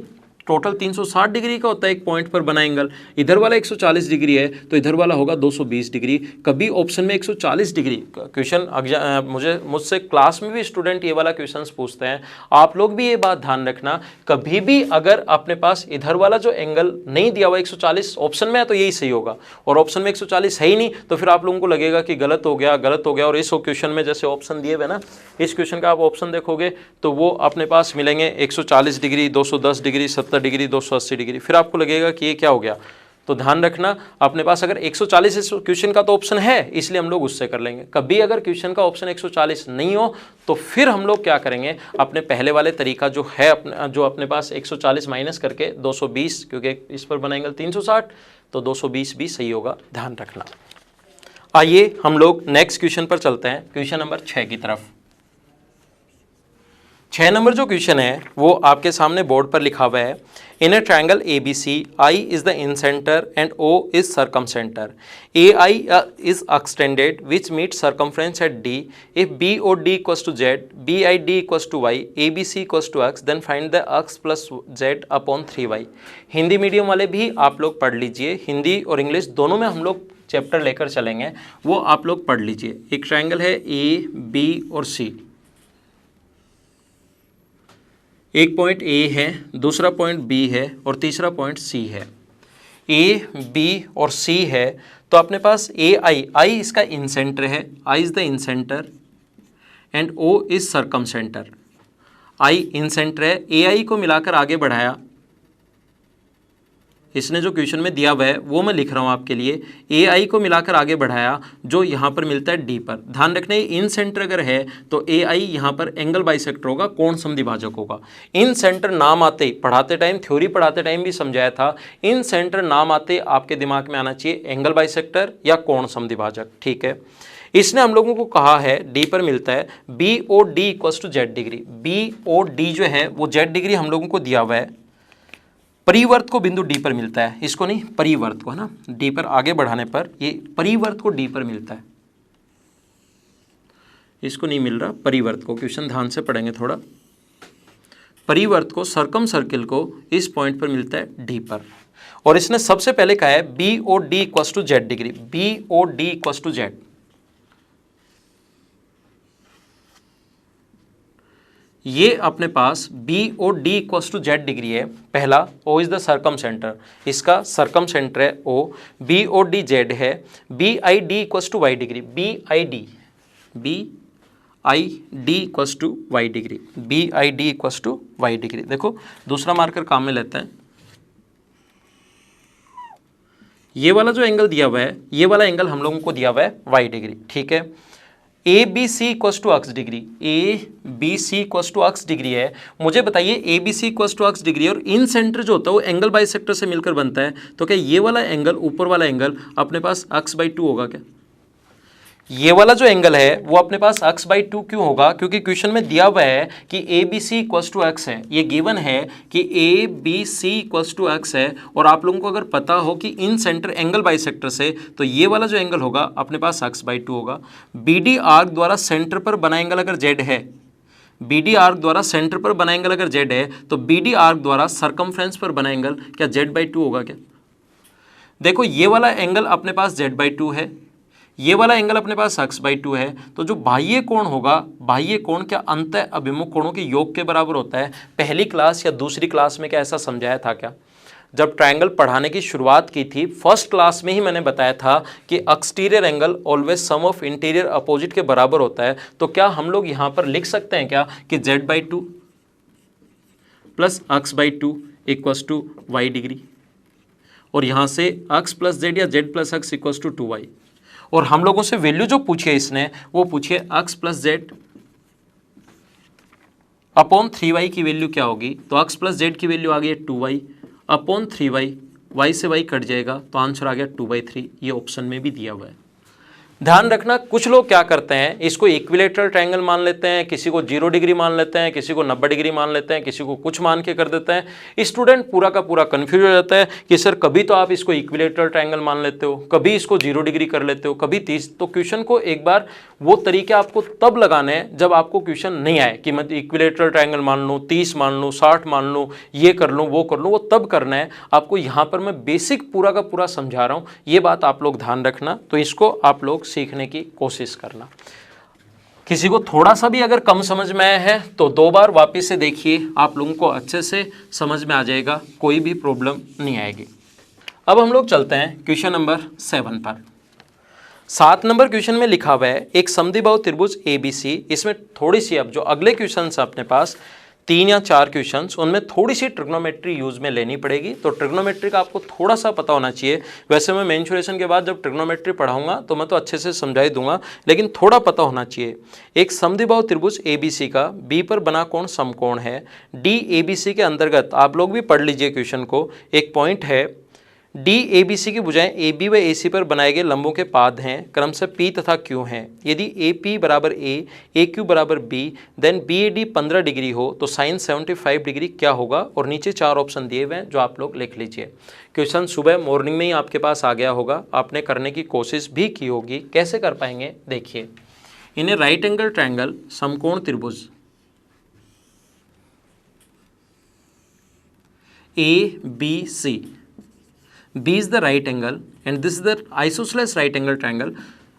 टोटल 360 डिग्री का होता है एक पॉइंट पर बना एंगल। इधर वाला 140 डिग्री है तो इधर वाला होगा 220 डिग्री। कभी ऑप्शन में 140 डिग्री क्वेश्चन मुझसे क्लास में भी स्टूडेंट ये वाला क्वेश्चंस पूछते हैं। आप लोग भी ये बात ध्यान रखना, कभी भी अगर अपने पास इधर वाला जो एंगल नहीं दिया हुआ 140 ऑप्शन में है तो यही सही होगा, और ऑप्शन में 140 है ही नहीं तो फिर आप लोगों को लगेगा कि गलत हो गया। और इस क्वेश्चन में जैसे ऑप्शन दिए हुए ना, इस क्वेश्चन का आप ऑप्शन देखोगे तो वो अपने पास मिलेंगे 140 डिग्री, 210 डिग्री, 70 डिग्री, 280 डिग्री, फिर आपको लगेगा कि ये क्या हो गया। तो ध्यान रखना अपने पास अगर 140 इस क्वेश्चन का तो ऑप्शन है इसलिए हम लोग उससे कर लेंगे। कभी अगर क्वेश्चन का ऑप्शन 140 नहीं हो तो फिर हम लोग क्या करेंगे, अपने पहले वाले तरीका जो है जो अपने पास 140 माइनस करके 220, क्योंकि इस पर बना एंगल 360 तो 220 भी सही होगा, ध्यान रखना। आइए हम लोग नेक्स्ट क्वेश्चन पर चलते हैं, क्वेश्चन नंबर 6 की तरफ। 6 नंबर जो क्वेश्चन है वो आपके सामने बोर्ड पर लिखा हुआ है, in a triangle ABC I is the incenter and O is circumcenter, AI is extended which meets circumference at D, if BOD equals to Z, BID equals to Y, ABC equals to X, then find the X plus Z upon 3Y। Hindi medium वाले भी आप लोग पढ़ लीजिए, हिंदी और इंग्लिश दोनों में हम लोग चैप्टर लेकर चलेंगे, वो आप लोग पढ़ लीजिए। एक ट्रायंगल है AB और C, एक पॉइंट A है, दूसरा पॉइंट B है और तीसरा पॉइंट C है। A, B और C है तो अपने पास I इसका इंसेंटर है, I is the incentre and O is circumcentre. I incentre है, ए आई को मिलाकर आगे बढ़ाया, इसने जो क्वेश्चन में दिया हुआ है वो मैं लिख रहा हूँ आपके लिए, ए आई को मिलाकर आगे बढ़ाया जो यहाँ पर मिलता है डी पर। ध्यान रखना इन सेंटर अगर है तो ए आई यहाँ पर एंगल बाइसेक्टर होगा, कोण समद्विभाजक होगा। इन सेंटर नाम आते ही, पढ़ाते टाइम, थ्योरी पढ़ाते टाइम भी समझाया था, इन सेंटर नाम आते आपके दिमाग में आना चाहिए एंगल बाइसेक्टर या कोण समद्विभाजक, ठीक है। इसने हम लोगों को कहा है डी पर मिलता है B O D equal to Z degree. B O D जो है वो जेड डिग्री हम लोगों को दिया हुआ है, परिवर्त को बिंदु डी पर मिलता है, इसको नहीं, परिवर्त को, है ना, डी पर आगे बढ़ाने पर ये परिवर्त को डी पर मिलता है, इसको नहीं मिल रहा परिवर्त को, क्वेश्चन ध्यान से पढ़ेंगे थोड़ा। परिवर्त को, सर्कम सर्किल को इस पॉइंट पर मिलता है डी पर, और इसने सबसे पहले कहा है B O D equal to Z degree, B O D equal to Z. ये अपने पास B O D equal to Z degree है, पहला O is the circumcentre, इसका सर्कम सेंटर है O, B O D Z है, B I D equal to Y degree, B I D equal to Y degree, B I D equal to Y degree. देखो दूसरा मार्कर काम में लेते हैं, ये वाला जो एंगल दिया हुआ है, ये वाला एंगल हम लोगों को दिया हुआ है वाई डिग्री, ठीक है। A B C equal to X degree, A B C equal to X degree है। मुझे बताइए A B C equal to X degree और इन सेंटर जो होता है वो एंगल बाइसेक्टर से मिलकर बनता है, तो क्या ये वाला एंगल, ऊपर वाला एंगल अपने पास x/2 होगा क्या? ये वाला जो एंगल है वो अपने पास x/2 क्यों होगा? क्योंकि क्वेश्चन में दिया हुआ है कि A B C equal to X है, ये गिवन है कि A B C equal to X है, और आप लोगों को अगर पता हो कि इन सेंटर एंगल बाइसेक्टर से, तो ये वाला जो एंगल होगा अपने पास x/2 होगा। बी डी आर्क द्वारा सेंटर पर बना एंगल अगर जेड है, बी डी आर्क द्वारा सेंटर पर बना एंगल अगर जेड है, तो बी डी आर्क द्वारा सर्कमफ्रेंस पर बना एंगल क्या z/2 होगा क्या? देखो ये वाला एंगल अपने पास z/2 है, ये वाला एंगल अपने पास x/2 है, तो जो बाह्य कोण होगा, बाह्य कोण क्या अंतः अभिमुख कोणों के योग के बराबर होता है। पहली क्लास या दूसरी क्लास में क्या ऐसा समझाया था क्या? जब ट्रायंगल पढ़ाने की शुरुआत की थी, फर्स्ट क्लास में ही मैंने बताया था कि exterior angle always sum of interior opposite के बराबर होता है। तो क्या हम लोग यहाँ पर लिख सकते हैं क्या कि z/2 plus x/2 equals to Y degree, और यहाँ से x प्लस जेड या z plus X equals to 2y, और हम लोगों से वैल्यू जो पूछी है इसने वो पूछिए x plus Z upon 3y की वैल्यू क्या होगी? तो x प्लस जेड की वैल्यू आ गई है 2y अपॉन 3y, y से y कट जाएगा तो आंसर आ गया 2/3। ये ऑप्शन में भी दिया हुआ है। ध्यान रखना, कुछ लोग क्या करते हैं, इसको इक्विलेटरल ट्रायंगल मान लेते हैं, किसी को 0 डिग्री मान लेते हैं, किसी को 90 डिग्री मान लेते हैं, किसी को कुछ मान के कर देते हैं। स्टूडेंट पूरा का पूरा कंफ्यूज हो जाता है कि सर कभी तो आप इसको इक्विलेटरल ट्रायंगल मान लेते हो, कभी इसको 0 डिग्री कर लेते हो, कभी 30। तो क्वेश्चन को एक बार वो तरीके आपको तब लगाने हैं जब आपको क्वेश्चन नहीं आए कि मैं इक्विलेटरल ट्रायंगल मान लूँ, 30 मान लूँ, 60 मान लूँ, ये कर लूँ, वो कर लूँ, वो तब करना है आपको। यहाँ पर मैं बेसिक पूरा का पूरा समझा रहा हूँ, ये बात आप लोग ध्यान रखना। तो इसको आप लोग सीखने की कोशिश करना। किसी को थोड़ा सा भी अगर कम समझ में आया है तो 2 बार वापस से देखिए, आप लोगों को अच्छे से समझ में आ जाएगा, कोई भी प्रॉब्लम नहीं आएगी। अब हम लोग चलते हैं क्वेश्चन नंबर 7 पर। 7 नंबर क्वेश्चन में लिखा हुआ है एक समद्विबाहु त्रिभुज ABC। इसमें थोड़ी सी, अब जो अगले क्वेश्चन अपने पास 3 या 4 क्वेश्चंस, उनमें थोड़ी सी ट्रिग्नोमेट्री यूज में लेनी पड़ेगी। तो ट्रिग्नोमेट्री का आपको थोड़ा सा पता होना चाहिए। वैसे मैं मेंसुरेशन के बाद जब ट्रिग्नोमेट्री पढ़ाऊंगा तो मैं तो अच्छे से समझा ही दूंगा, लेकिन थोड़ा पता होना चाहिए। एक समद्विबाहु त्रिभुज ABC का B पर बना कोण समकोण है। D ABC के अंतर्गत, आप लोग भी पढ़ लीजिए क्वेश्चन को, एक पॉइंट है डी ए बी सी की भुजाएं ए बी व ए सी पर बनाए गए लंबों के पाद हैं, क्रमशः पी तथा क्यू हैं। यदि ए पी बराबर ए क्यू बराबर B, then B A D 15 degree हो तो साइन 75 डिग्री क्या होगा? और नीचे 4 ऑप्शन दिए हुए हैं जो आप लोग लिख लीजिए। क्वेश्चन सुबह मॉर्निंग में ही आपके पास आ गया होगा, आपने करने की कोशिश भी की होगी। कैसे कर पाएंगे देखिए। इन्हें राइट एंगल ट्रायंगल समकोण त्रिभुज ABC, B is the right angle and this is the isosceles right angle triangle।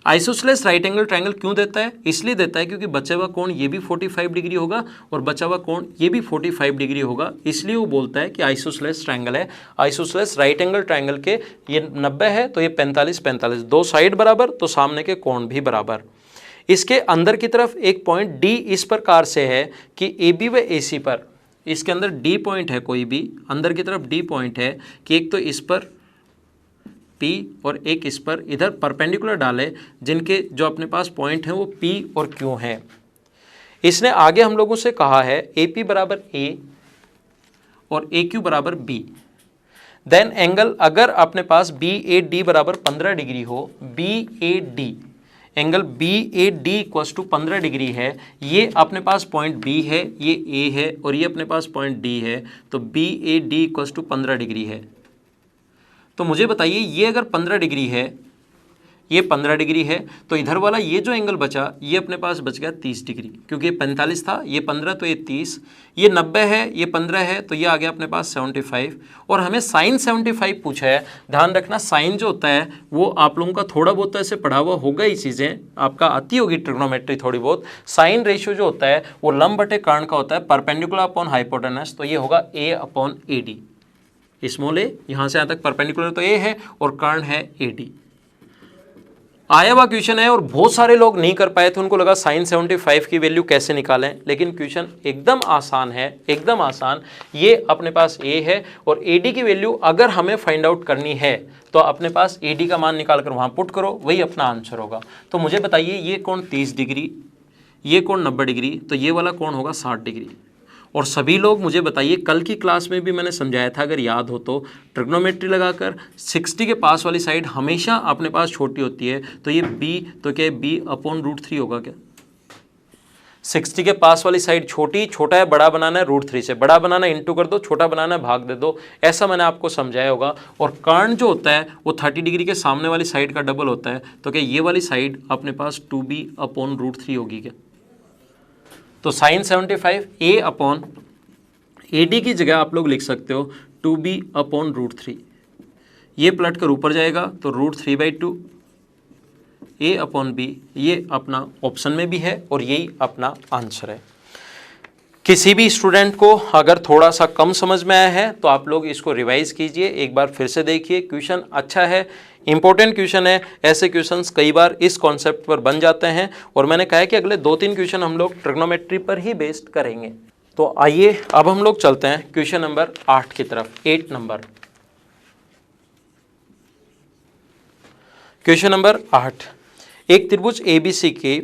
Isosceles right angle triangle क्यों देता है? इसलिए देता है क्योंकि बचा हुआ कोण ये भी 45 डिग्री होगा और बचा हुआ कोण ये भी 45 डिग्री होगा, इसलिए वो बोलता है कि आइसोसेलेस ट्रायंगल है। आइसोसेलेस राइट एंगल ट्रायंगल के ये 90 है तो ये 45 45, 2 साइड बराबर तो सामने के कोण भी बराबर। इसके अंदर की तरफ एक पॉइंट डी इस प्रकार से है कि ए बी व ए सी पर, इसके अंदर डी पॉइंट है, कोई भी अंदर की तरफ डी पॉइंट है कि एक तो इस पर P और एक इस पर, इधर परपेंडिकुलर डाले जिनके जो अपने पास पॉइंट हैं वो P और Q हैं। इसने आगे हम लोगों से कहा है AP बराबर A और AQ बराबर B। देन एंगल अगर अपने पास BAD बराबर 15 डिग्री हो, BAD angle BAD equals to 15 degree है, ये अपने पास पॉइंट B है, ये A है और ये अपने पास पॉइंट D है, तो BAD इक्वल्स टू 15 डिग्री है। तो मुझे बताइए ये अगर 15 डिग्री है, ये 15 डिग्री है, तो इधर वाला ये जो एंगल बचा ये अपने पास बच गया 30 डिग्री, क्योंकि ये 45 था, ये 15 तो ये 30, ये 90 है, ये 15 है, तो ये आ गया अपने पास 75। और हमें साइन 75 पूछा है। ध्यान रखना साइन जो होता है वो आप लोगों का थोड़ा बहुत तो ऐसे पढ़ा हुआ होगा ही, चीज़ें आपका आती होगी ट्रिग्नोमेट्री थोड़ी बहुत। साइन रेशियो जो होता है वो लंब बटे कर्ण का होता है, परपेंडिकुलर अपॉन हाइपोटेनस, तो ये होगा A/AD। स्मॉल a यहाँ से यहाँ तक परपेंडिकुलर तो a है और कर्ण है AD। आया हुआ क्वेश्चन है और बहुत सारे लोग नहीं कर पाए थे, उनको लगा साइन 75 की वैल्यू कैसे निकालें, लेकिन क्वेश्चन एकदम आसान है, एकदम आसान। ये अपने पास a है और AD की वैल्यू अगर हमें फाइंड आउट करनी है तो अपने पास AD का मान निकाल कर वहाँ पुट करो, वही अपना आंसर होगा। तो मुझे बताइए ये कोण 30 डिग्री, ये कोण 90 डिग्री, तो ये वाला कोण होगा 60 डिग्री। और सभी लोग मुझे बताइए, कल की क्लास में भी मैंने समझाया था अगर याद हो तो, ट्रिग्नोमेट्री लगाकर 60 के पास वाली साइड हमेशा अपने पास छोटी होती है, तो ये B, तो क्या B/√3 होगा क्या? 60 के पास वाली साइड छोटी, छोटा है बड़ा बनाना है √3 से, बड़ा बनाना है इंटू कर दो, छोटा बनाना है भाग दे दो, ऐसा मैंने आपको समझाया होगा। और कर्ण जो होता है वो 30 डिग्री के सामने वाली साइड का डबल होता है, तो क्या ये वाली साइड अपने पास 2B/√3 होगी क्या? तो साइन 75 A/AD की जगह आप लोग लिख सकते हो 2B/√3। ये पलट कर ऊपर जाएगा तो √3/2 A/B, ये अपना ऑप्शन में भी है और यही अपना आंसर है। किसी भी स्टूडेंट को अगर थोड़ा सा कम समझ में आया है तो आप लोग इसको रिवाइज कीजिए, एक बार फिर से देखिए। क्वेश्चन अच्छा है, इंपॉर्टेंट क्वेश्चन है, ऐसे क्वेश्चंस कई बार इस कॉन्सेप्ट पर बन जाते हैं। और मैंने कहा है कि अगले 2-3 क्वेश्चन हम लोग ट्रिग्नोमेट्री पर ही बेस्ड करेंगे। तो आइए अब हम लोग चलते हैं क्वेश्चन नंबर 8 की तरफ। 8 नंबर, क्वेश्चन नंबर 8, एक त्रिभुज ABC के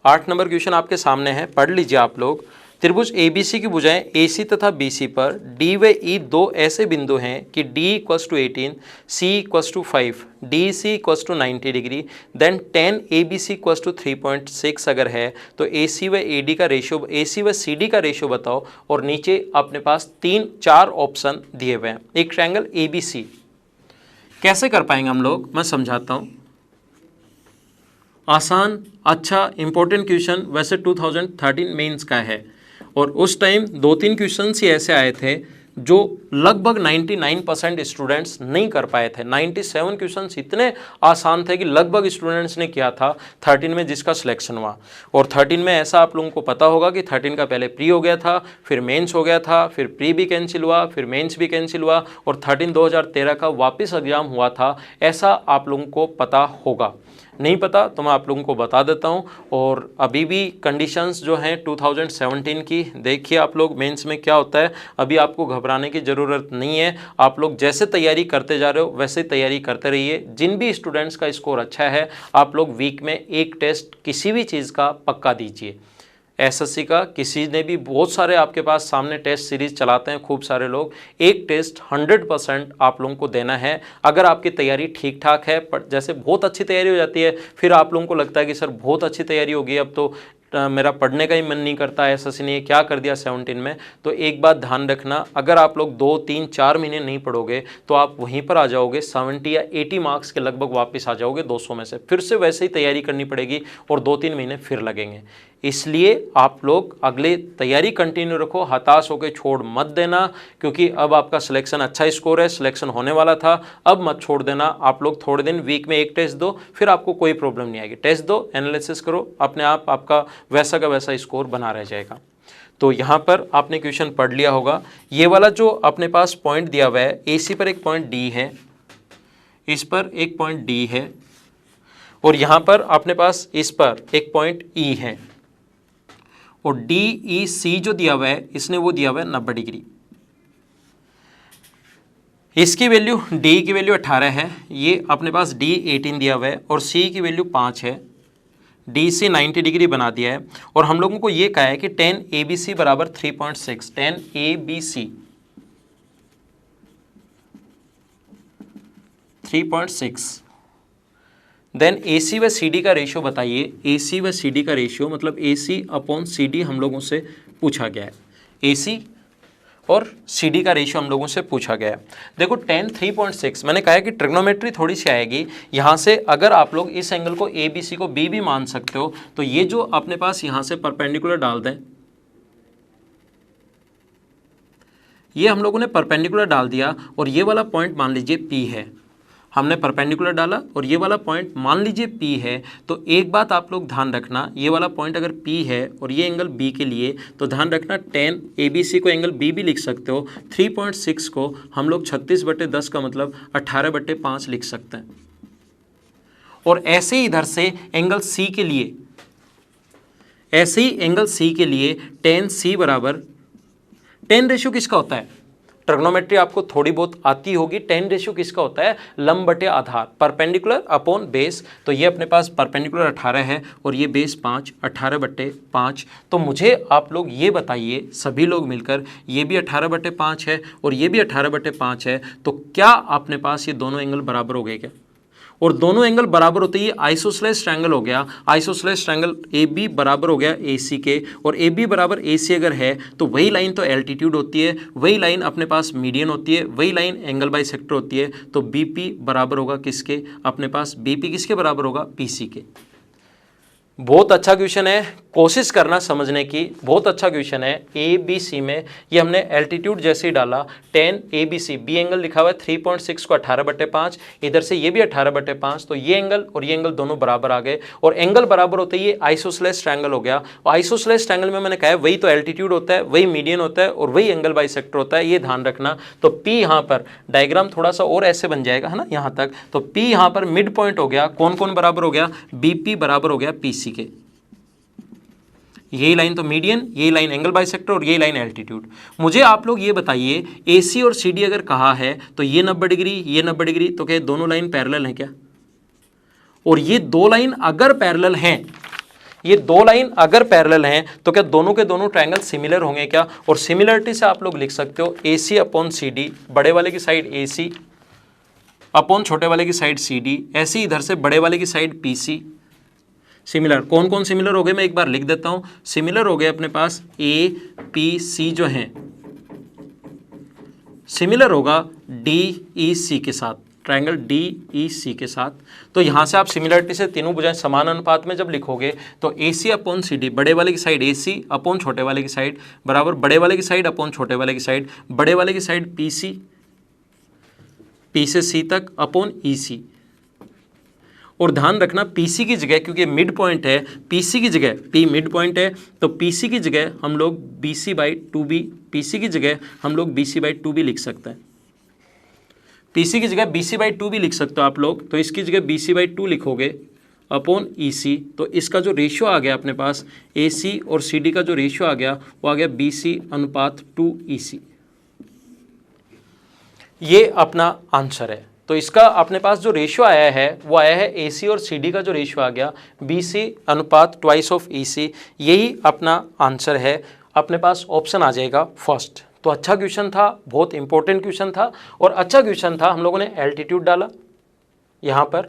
8 नंबर क्वेश्चन आपके सामने है, पढ़ लीजिए आप लोग। त्रिभुज ABC की भुजाएं AC तथा BC पर D व E दो ऐसे बिंदु हैं कि D = 18, C = 5, DC = 90 degree, then tan ABC = 3.6 अगर है तो AC व AD का रेशियो, AC व CD का रेशियो बताओ। और नीचे अपने पास 3-4 ऑप्शन दिए हुए हैं। एक ट्रायंगल ABC कैसे कर पाएंगे हम लोग, मैं समझाता हूँ। आसान, अच्छा, इंपॉर्टेंट क्वेश्चन वैसे 2013 मेंस का है और उस टाइम 2-3 क्वेश्चंस ही ऐसे आए थे जो लगभग 99% स्टूडेंट्स नहीं कर पाए थे। 97 क्वेश्चंस इतने आसान थे कि लगभग स्टूडेंट्स ने किया था 13 में, जिसका सिलेक्शन हुआ। और 13 में ऐसा आप लोगों को पता होगा कि 13 का पहले प्री हो गया था, फिर मेंस हो गया था, फिर प्री भी कैंसिल हुआ, फिर मेंस भी कैंसिल हुआ और 13 2013 का वापस एग्जाम हुआ था, ऐसा आप लोगों को पता होगा। नहीं पता तो मैं आप लोगों को बता देता हूं। और अभी भी कंडीशंस जो हैं 2017 की, देखिए आप लोग मेंस में क्या होता है। अभी आपको घबराने की ज़रूरत नहीं है, आप लोग जैसे तैयारी करते जा रहे हो वैसे तैयारी करते रहिए। जिन भी स्टूडेंट्स का स्कोर अच्छा है आप लोग वीक में एक टेस्ट किसी भी चीज़ का पक्का दीजिए। एसएससी का किसी ने भी, बहुत सारे आपके पास सामने टेस्ट सीरीज चलाते हैं खूब सारे लोग, एक टेस्ट 100% आप लोगों को देना है। अगर आपकी तैयारी ठीक ठाक है, पर जैसे बहुत अच्छी तैयारी हो जाती है फिर आप लोगों को लगता है कि सर बहुत अच्छी तैयारी होगी, अब तो मेरा पढ़ने का ही मन नहीं करता, एसएससी ने क्या कर दिया 17 में। तो एक बात ध्यान रखना, अगर आप लोग 2, 3, 4 महीने नहीं पढ़ोगे तो आप वहीं पर आ जाओगे 70 या 80 मार्क्स के लगभग वापस आ जाओगे 200 में से। फिर से वैसे ही तैयारी करनी पड़ेगी और 2-3 महीने फिर लगेंगे। इसलिए आप लोग अगले तैयारी कंटिन्यू रखो, हताश होकर छोड़ मत देना, क्योंकि अब आपका सिलेक्शन, अच्छा स्कोर है, सिलेक्शन होने वाला था, अब मत छोड़ देना। आप लोग थोड़े दिन वीक में एक टेस्ट दो, फिर आपको कोई प्रॉब्लम नहीं आएगी। टेस्ट दो, एनालिसिस करो, अपने आप आपका वैसा का वैसा स्कोर बना रह जाएगा। तो यहाँ पर आपने क्वेश्चन पढ़ लिया होगा। ये वाला जो अपने पास पॉइंट दिया हुआ है, AC पर एक पॉइंट D है, इस पर एक पॉइंट D है और यहाँ पर अपने पास इस पर एक पॉइंट E है और DEC जो दिया हुआ है इसने वो दिया हुआ है 90 डिग्री। इसकी वैल्यू D की वैल्यू 18 है, ये अपने पास D 18 दिया हुआ है और C की वैल्यू 5 है। DC 90 डिग्री बना दिया है और हम लोगों को ये कहा है कि tan ABC बराबर 3.6, tan ABC 3.6। देन AC व CD का रेशियो बताइए। AC व CD का रेशियो मतलब AC अपॉन CD हम लोगों से पूछा गया है। AC और CD का रेशियो हम लोगों से पूछा गया है। देखो tan 3.6 मैंने कहा है कि ट्रिग्नोमेट्री थोड़ी सी आएगी यहाँ से। अगर आप लोग इस एंगल को ABC को B भी मान सकते हो तो ये जो अपने पास यहाँ से परपेंडिकुलर डाल दें, ये हम लोगों ने परपेंडिकुलर डाल दिया और ये वाला पॉइंट मान लीजिए P है। हमने परपेंडिकुलर डाला और ये वाला पॉइंट मान लीजिए P है। तो एक बात आप लोग ध्यान रखना, ये वाला पॉइंट अगर P है और ये एंगल B के लिए, तो ध्यान रखना tan ABC को एंगल B भी लिख सकते हो। 3.6 को हम लोग 36/10 का मतलब 18/5 लिख सकते हैं। और ऐसे ही इधर से एंगल C के लिए, ऐसे ही एंगल C के लिए tan C बराबर, tan रेशियो किसका होता है? ट्रिग्नोमेट्री आपको थोड़ी बहुत आती होगी। tan रेशियो किसका होता है? लंब बटे आधार, परपेंडिकुलर अपॉन बेस। तो ये अपने पास परपेंडिकुलर 18 है और ये बेस 5, 18/5। तो मुझे आप लोग ये बताइए, सभी लोग मिलकर, ये भी 18/5 है और ये भी 18/5 है, तो क्या अपने पास ये दोनों एंगल बराबर हो गए क्या? और दोनों एंगल बराबर होते ही आइसोसेलेस ट्रायंगल हो गया। आइसोसेलेस ट्रायंगल AB बराबर हो गया AC के, और AB बराबर AC अगर है तो वही लाइन तो एल्टीट्यूड होती है, वही लाइन अपने पास मीडियन होती है, वही लाइन एंगल बाइसेक्टर होती है। तो BP बराबर होगा किसके? अपने पास BP किसके बराबर होगा? PC के। बहुत अच्छा क्वेश्चन है, कोशिश करना समझने की। बहुत अच्छा क्वेश्चन है। ABC में ये हमने एल्टीट्यूड जैसे ही डाला, tan ABC, B एंगल लिखा हुआ है 3.6 को 18/5, इधर से ये भी 18/5, तो ये एंगल और ये एंगल दोनों बराबर आ गए। और एंगल बराबर होते ही आइसोसेलेस ट्रायंगल हो गया। और आइसोसेलेस ट्रायंगल में मैंने कहा है वही तो एल्टीट्यूड होता है, वही मीडियन होता है और वही एंगल बाइसेक्टर होता है, ये ध्यान रखना। तो P यहाँ पर डायग्राम थोड़ा सा और ऐसे बन जाएगा, है ना, यहाँ तक। तो P यहाँ पर मिड पॉइंट हो गया। कौन कौन बराबर हो गया? BP बराबर हो गया PC के। यही लाइन तो मीडियन, यही लाइन एंगल बाइसेक्टर और यही लाइन एल्टीट्यूड। मुझे आप लोग ये बताइए, AC और CD अगर कहा है तो ये 90 डिग्री, ये 90 डिग्री, तो क्या दोनों लाइन पैरेलल हैं क्या? और ये दो लाइन अगर पैरेलल हैं, ये दो लाइन अगर पैरेलल हैं, तो क्या दोनों के दोनों ट्रायंगल सिमिलर होंगे क्या? और सिमिलरिटी से आप लोग लिख सकते हो AC अपॉन CD, बड़े वाले की साइड AC अपॉन छोटे वाले की साइड CD, ऐसे इधर से बड़े वाले की साइड PC। सिमिलर कौन कौन सिमिलर हो गए, मैं एक बार लिख देता हूं। सिमिलर हो गए अपने पास APC जो हैं, सिमिलर होगा DEC के साथ, ट्रायंगल DEC के साथ। तो यहां से आप सिमिलरिटी से तीनों भुजाएं समान अनुपात में जब लिखोगे तो AC अपॉन CD, बड़े वाले की साइड AC अपॉन छोटे वाले की साइड बराबर बड़े वाले की साइड अपॉन छोटे वाले की साइड, बड़े वाले की साइड PC, P से C तक अपॉन EC। और ध्यान रखना PC की जगह, क्योंकि मिड पॉइंट है, PC की जगह, P मिड पॉइंट है तो PC की जगह हम लोग BC/2B, PC की जगह हम लोग BC/2B लिख सकते हैं। PC की जगह BC/2B लिख सकते हो आप लोग। तो इसकी जगह BC/2 लिखोगे अपॉन EC। तो इसका जो रेशियो आ गया अपने पास, AC और CD का जो रेशियो आ गया वो आ गया BC/2EC। ये अपना आंसर है। तो इसका अपने पास जो रेशियो आया है वो आया है AC और CD का जो रेशियो आ गया BC/2/EC। यही अपना आंसर है। अपने पास ऑप्शन आ जाएगा फर्स्ट। तो अच्छा क्वेश्चन था, बहुत इंपॉर्टेंट क्वेश्चन था और अच्छा क्वेश्चन था। हम लोगों ने एल्टीट्यूड डाला यहाँ पर,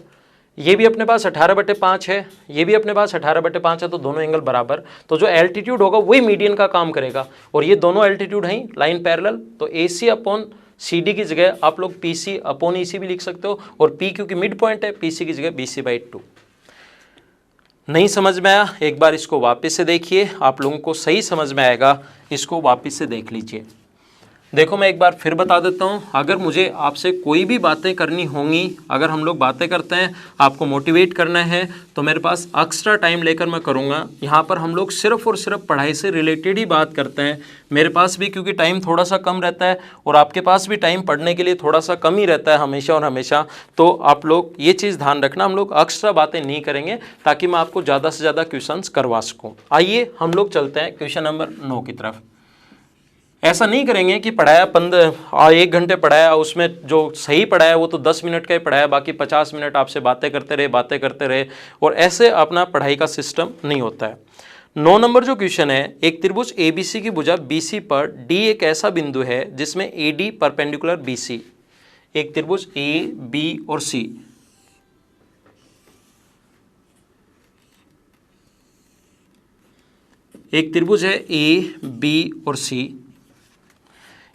ये भी अपने पास 18/5 है, ये भी अपने पास 18/5 है, तो दोनों एंगल बराबर। तो जो एल्टीट्यूड होगा वही मीडियन का काम करेगा और ये दोनों एल्टीट्यूड हैं लाइन पैरेलल। तो AC अपॉन CD की जगह आप लोग PC अपॉन EC भी लिख सकते हो और P क्योंकि मिड पॉइंट है, PC की जगह BC/2। नहीं समझ में आया, एक बार इसको वापस से देखिए, आप लोगों को सही समझ में आएगा। इसको वापस से देख लीजिए। देखो मैं एक बार फिर बता देता हूँ, अगर मुझे आपसे कोई भी बातें करनी होंगी, अगर हम लोग बातें करते हैं, आपको मोटिवेट करना है, तो मेरे पास एक्स्ट्रा टाइम लेकर मैं करूँगा। यहाँ पर हम लोग सिर्फ और सिर्फ पढ़ाई से रिलेटेड ही बात करते हैं। मेरे पास भी क्योंकि टाइम थोड़ा सा कम रहता है और आपके पास भी टाइम पढ़ने के लिए थोड़ा सा कम ही रहता है हमेशा और हमेशा, तो आप लोग ये चीज़ ध्यान रखना, हम लोग एक्स्ट्रा बातें नहीं करेंगे ताकि मैं आपको ज़्यादा से ज़्यादा क्वेश्चंस करवा सकूँ। आइए हम लोग चलते हैं क्वेश्चन नंबर 9 की तरफ। ऐसा नहीं करेंगे कि पढ़ाया 1 घंटे पढ़ाया, उसमें जो सही पढ़ाया वो तो 10 मिनट का ही पढ़ाया, बाकी 50 मिनट आपसे बातें करते रहे और ऐसे अपना पढ़ाई का सिस्टम नहीं होता है। 9 नंबर जो क्वेश्चन है, एक त्रिभुज ABC की भुजा BC पर D एक ऐसा बिंदु है जिसमें AD परपेंडिकुलर BC। एक त्रिभुज A, B और C, एक त्रिभुज है A, B और C।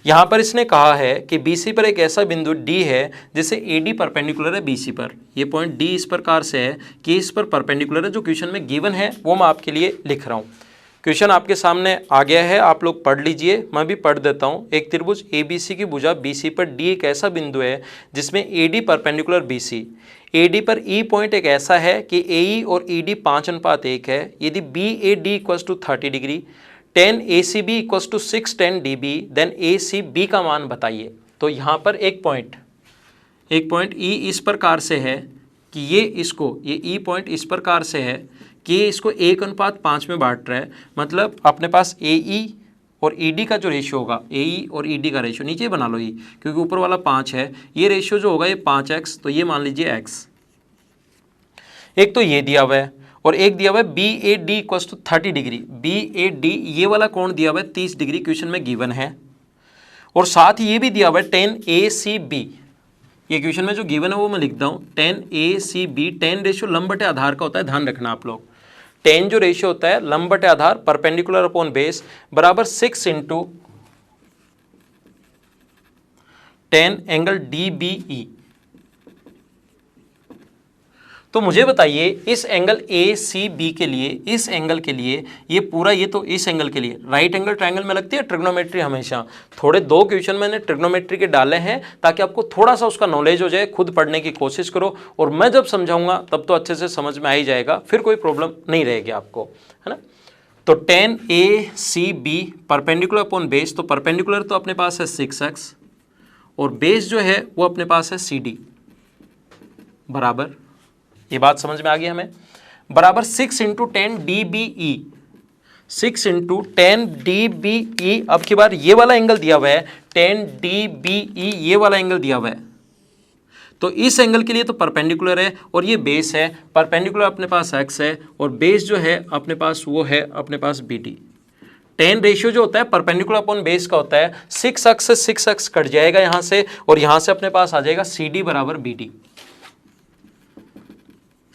यहाँ पर इसने कहा है कि BC पर एक ऐसा बिंदु D है जिसे AD परपेंडिकुलर है BC पर। ये पॉइंट D इस प्रकार से है कि इस पर परपेंडिकुलर है। जो क्वेश्चन में गिवन है वो मैं आपके लिए लिख रहा हूँ। क्वेश्चन आपके सामने आ गया है, आप लोग पढ़ लीजिए, मैं भी पढ़ देता हूँ। एक त्रिभुज ABC की भुजा BC पर D एक ऐसा बिंदु है जिसमें AD परपेंडिकुलर BC। AD पर E पॉइंट एक ऐसा है कि AE और ED 5:1 है। यदि BAD = 30 degree, 10 ACB = 610 dB, then ACB का मान बताइए। तो यहाँ पर एक पॉइंट E इस प्रकार से है कि ये E पॉइंट इस प्रकार से है कि ये इसको 1:5 में बांट रहा है। मतलब अपने पास AE और ED का जो रेशियो होगा, AE और ED का रेशियो नीचे बना लो ये, क्योंकि ऊपर वाला 5 है, ये रेशियो जो होगा ये 5x, तो ये मान लीजिए x। एक तो ये दिया हुआ है और एक दिया हुआ है BAD = 30 डिग्री। BAD ये वाला कोण दिया हुआ है 30 डिग्री, क्वेश्चन में गिवन है। और साथ ही ये भी दिया हुआ है 10 ACB। ये क्वेश्चन में जो गिवन है वो मैं लिखता हूँ 10 ACB। 10 रेशियो लंब बटे आधार का होता है, ध्यान रखना आप लोग। 10 जो रेशियो होता है लंब बटे आधार परपेंडिकुलर अपॉन बेस बराबर 6 × 10 एंगल DBE। तो मुझे बताइए इस एंगल ACB के लिए, इस एंगल के लिए, ये पूरा, ये तो इस एंगल के लिए राइट एंगल ट्रायंगल में लगती है ट्रिग्नोमेट्री हमेशा। थोड़े 2 क्वेश्चन मैंने ट्रिग्नोमेट्री के डाले हैं ताकि आपको थोड़ा सा उसका नॉलेज हो जाए, खुद पढ़ने की कोशिश करो और मैं जब समझाऊंगा तब तो अच्छे से समझ में आ ही जाएगा, फिर कोई प्रॉब्लम नहीं रहेगी आपको, है ना। तो 10 ACB परपेंडिकुलर अपॉन बेस, तो परपेंडिकुलर तो अपने पास है 6x और बेस जो है वो अपने पास है CD बराबर, ये बात समझ में आ गई हमें, बराबर 6 × 10 DBE। 6 × 10 DBE। अब की बार ये वाला एंगल दिया हुआ है 10 DBE, ये वाला एंगल दिया हुआ है, तो इस एंगल के लिए तो परपेंडिकुलर है और ये बेस है। परपेंडिकुलर अपने पास x है और बेस जो है अपने पास वो है अपने पास BD। 10 रेशियो जो होता है परपेंडिकुलर अपॉन बेस का होता है, 6x से 6x कट जाएगा यहाँ से और यहाँ से अपने पास आ जाएगा CD बराबर BD।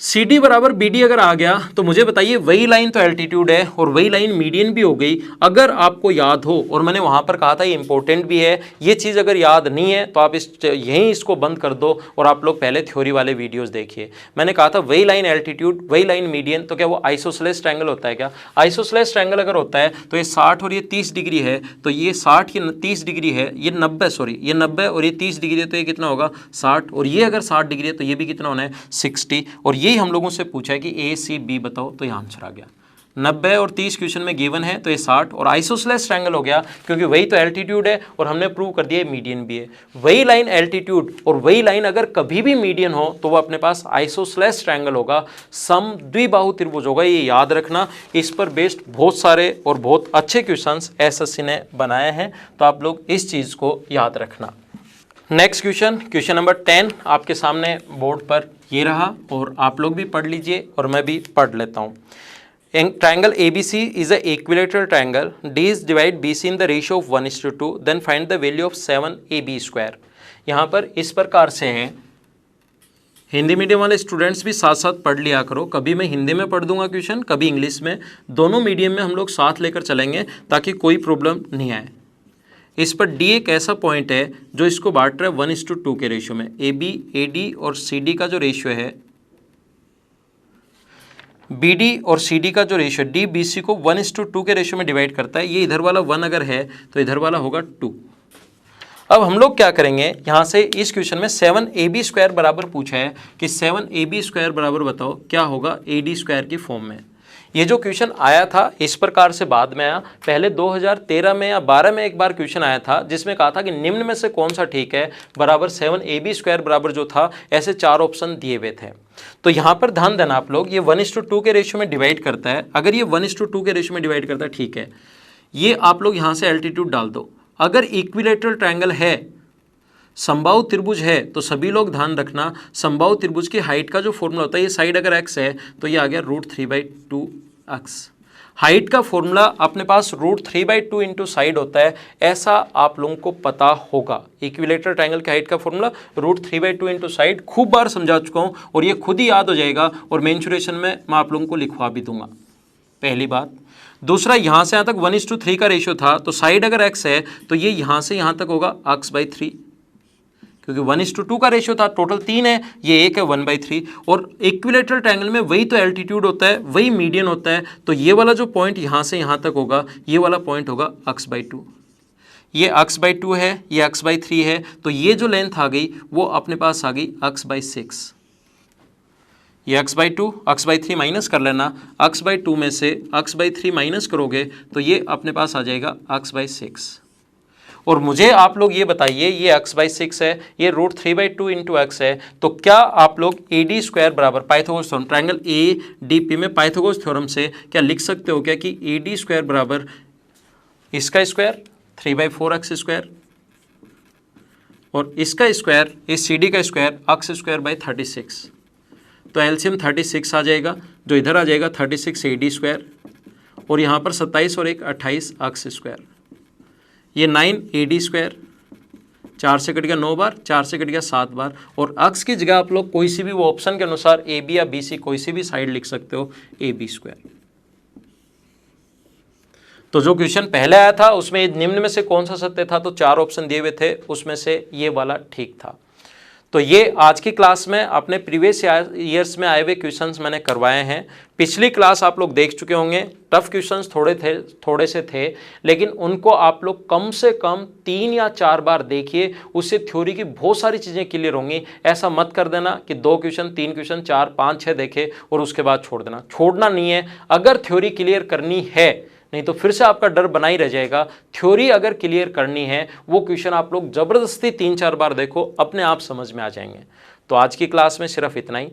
CD बराबर BD अगर आ गया तो मुझे बताइए वही लाइन तो एल्टीट्यूड है और वही लाइन मीडियन भी हो गई। अगर आपको याद हो, और मैंने वहां पर कहा था ये इंपॉर्टेंट भी है, ये चीज़ अगर याद नहीं है तो आप यहीं इसको बंद कर दो और आप लोग पहले थ्योरी वाले वीडियोस देखिए। मैंने कहा था वही लाइन एल्टीट्यूड, वही लाइन मीडियन, तो क्या वो आइसोसेलेस ट्रायंगल होता है क्या? आइसोसेलेस ट्रायंगल अगर होता है तो ये 60 और ये 30 डिग्री है, तो ये 60 ये 30 डिग्री है, ये 90 सॉरी ये 90 और ये 30 डिग्री है, तो ये कितना होगा 60, और ये अगर 60 डिग्री है तो ये भी कितना होना है 60। और यही हम लोगों से पूछा है कि ACB बताओ, तो ये आंसर आ गया। 90 और 30 क्वेश्चन में गिवन है तो ये 60 और आइसोसेलेस ट्रायंगल हो गया क्योंकि वही तो एल्टीट्यूड है और हमने प्रूव कर दिया मीडियन भी है। वही लाइन एल्टीट्यूड और वही लाइन अगर कभी भी मीडियन हो तो वो अपने पास आइसोसेलेस ट्रायंगल होगा, समद्विबाहु त्रिभुज होगा, ये याद रखना। इस पर बेस्ड बहुत सारे और बहुत अच्छे क्वेश्चंस SSC ने बनाए हैं, तो आप लोग इस चीज़ को याद रखना। नेक्स्ट क्वेश्चन नंबर 10 आपके सामने बोर्ड पर ये रहा और आप लोग भी पढ़ लीजिए और मैं भी पढ़ लेता हूँ। Triangle ABC is a equilateral triangle. D is divide BC in the ratio of 1:2. Then find the value of 7AB square. यहाँ पर इस प्रकार से हैं, हिंदी मीडियम वाले स्टूडेंट्स भी साथ साथ पढ़ लिया करो। कभी मैं हिंदी में पढ़ दूंगा क्वेश्चन, कभी इंग्लिश में, दोनों मीडियम में हम लोग साथ लेकर चलेंगे ताकि कोई प्रॉब्लम नहीं आए। इस पर D एक ऐसा पॉइंट है जो इसको बांट रहा है 1:2 के रेशियो में। AB, AD और CD का जो रेशियो है, BD और CD का जो रेशियो D BC को 1:2 के रेशियो में डिवाइड करता है। ये इधर वाला 1 अगर है तो इधर वाला होगा 2। अब हम लोग क्या करेंगे, यहाँ से इस क्वेश्चन में 7ab² बराबर पूछा है कि 7ab² बराबर बताओ क्या होगा AD² की फॉर्म में। ये जो क्वेश्चन आया था इस प्रकार से बाद में आया, पहले 2013 में या 12 में एक बार क्वेश्चन आया था जिसमें कहा था कि निम्न में से कौन सा ठीक है, बराबर 7ab² बराबर जो था ऐसे 4 ऑप्शन दिए हुए थे। तो यहाँ पर ध्यान देना आप लोग, ये 1:2 के रेशियो में डिवाइड करता है। अगर ये 1:2 के रेशियो में डिवाइड करता है ठीक है, ये आप लोग यहाँ से एल्टीट्यूड डाल दो। अगर इक्विलेटरल ट्रायंगल है, समबाहु त्रिभुज है, तो सभी लोग ध्यान रखना समबाहु त्रिभुज की हाइट का जो फॉर्मूला होता है, ये साइड अगर x है तो ये आ गया √3/2x। हाइट का फॉर्मूला अपने पास √3/2 इंटू साइड होता है, ऐसा आप लोगों को पता होगा। इक्विलेटरल ट्रायंगल की हाइट का फॉर्मूला √3/2 इंटू साइड, खूब बार समझा चुका हूँ और ये खुद ही याद हो जाएगा और मेंशुरेशन में मैं आप लोगों को लिखवा भी दूंगा, पहली बात। दूसरा, यहाँ से यहाँ तक 1:3 का रेशियो था, तो साइड अगर x है तो ये यहाँ से यहाँ तक होगा x/3, क्योंकि 1:2 का रेशियो था, टोटल 3 है, ये 1 है 1/3। और इक्विलेटरल ट्रायंगल में वही तो एल्टीट्यूड होता है, वही मीडियन होता है, तो ये वाला जो पॉइंट यहाँ से यहाँ तक होगा, ये वाला पॉइंट होगा x/2। ये x/2 है, ये x/3 है, तो ये जो लेंथ आ गई वो अपने पास आ गई x/6। ये x/3 माइनस कर लेना, x/2 में से x/3 माइनस करोगे तो ये अपने पास आ जाएगा x/6। और मुझे आप लोग ये बताइए, ये x/6 है, ये √3/2 इंटू x है, तो क्या आप लोग AD² बराबर पाइथागोरस थ्योरम, ट्रायंगल ADP में पाइथागोरस थ्योरम से क्या लिख सकते हो क्या कि AD² बराबर इसका स्क्वायर 3/4x² और इसका स्क्वायर, इस CD का स्क्वायर x²/36। तो एलसीएम 36 आ जाएगा, जो इधर आ जाएगा 36 AD² और यहाँ पर 27 और 1 28 x²। ये 9 AD², 4 से कट गया 9 बार, 4 से कट गया 7 बार, और x की जगह आप लोग कोई सी भी वो ऑप्शन के अनुसार AB या BC कोई सी भी साइड लिख सकते हो, AB²। तो जो क्वेश्चन पहले आया था उसमें निम्न में से कौन सा सत्य था, तो 4 ऑप्शन दिए हुए थे, उसमें से ये वाला ठीक था। तो ये आज की क्लास में अपने प्रीवियस ईयर्स में आए हुए क्वेश्चंस मैंने करवाए हैं। पिछली क्लास आप लोग देख चुके होंगे, टफ क्वेश्चंस थोड़े से थे, लेकिन उनको आप लोग कम से कम 3 या 4 बार देखिए, उससे थ्योरी की बहुत सारी चीज़ें क्लियर होंगी। ऐसा मत कर देना कि 2 क्वेश्चन 3 क्वेश्चन 4 5 6 देखे और उसके बाद छोड़ देना, छोड़ना नहीं है। अगर थ्योरी क्लियर करनी है, नहीं तो फिर से आपका डर बना ही रह जाएगा। थ्योरी अगर क्लियर करनी है, वो क्वेश्चन आप लोग जबरदस्ती 3-4 बार देखो, अपने आप समझ में आ जाएंगे। तो आज की क्लास में सिर्फ इतना ही।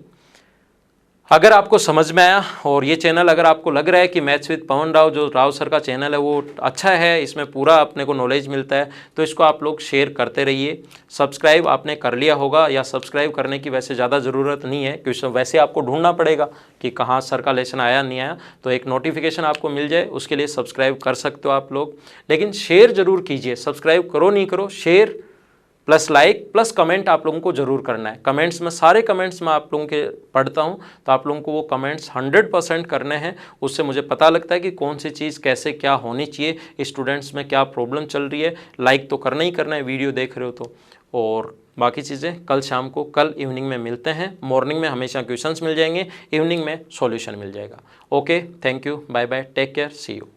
अगर आपको समझ में आया और ये चैनल अगर आपको लग रहा है कि मैथ्स विद पवन राव, जो राव सर का चैनल है वो अच्छा है, इसमें पूरा अपने को नॉलेज मिलता है, तो इसको आप लोग शेयर करते रहिए। सब्सक्राइब आपने कर लिया होगा, या सब्सक्राइब करने की वैसे ज़्यादा ज़रूरत नहीं है, क्योंकि वैसे आपको ढूंढना पड़ेगा कि कहाँ सर का लेसन आया नहीं आया, तो एक नोटिफिकेशन आपको मिल जाए, उसके लिए सब्सक्राइब कर सकते हो आप लोग। लेकिन शेयर ज़रूर कीजिए, सब्सक्राइब करो नहीं करो, share plus like plus comment आप लोगों को जरूर करना है। कमेंट्स में सारे कमेंट्स मैं आप लोगों के पढ़ता हूं, तो आप लोगों को वो कमेंट्स 100% करने हैं। उससे मुझे पता लगता है कि कौन सी चीज़ कैसे क्या होनी चाहिए, स्टूडेंट्स में क्या प्रॉब्लम चल रही है। लाइक तो करना ही करना है वीडियो देख रहे हो तो, और बाकी चीज़ें कल शाम को, कल इवनिंग में मिलते हैं। मॉर्निंग में हमेशा क्वेश्चंस मिल जाएंगे, इवनिंग में सॉल्यूशन मिल जाएगा। Okay, thank you, bye bye, take care, see you.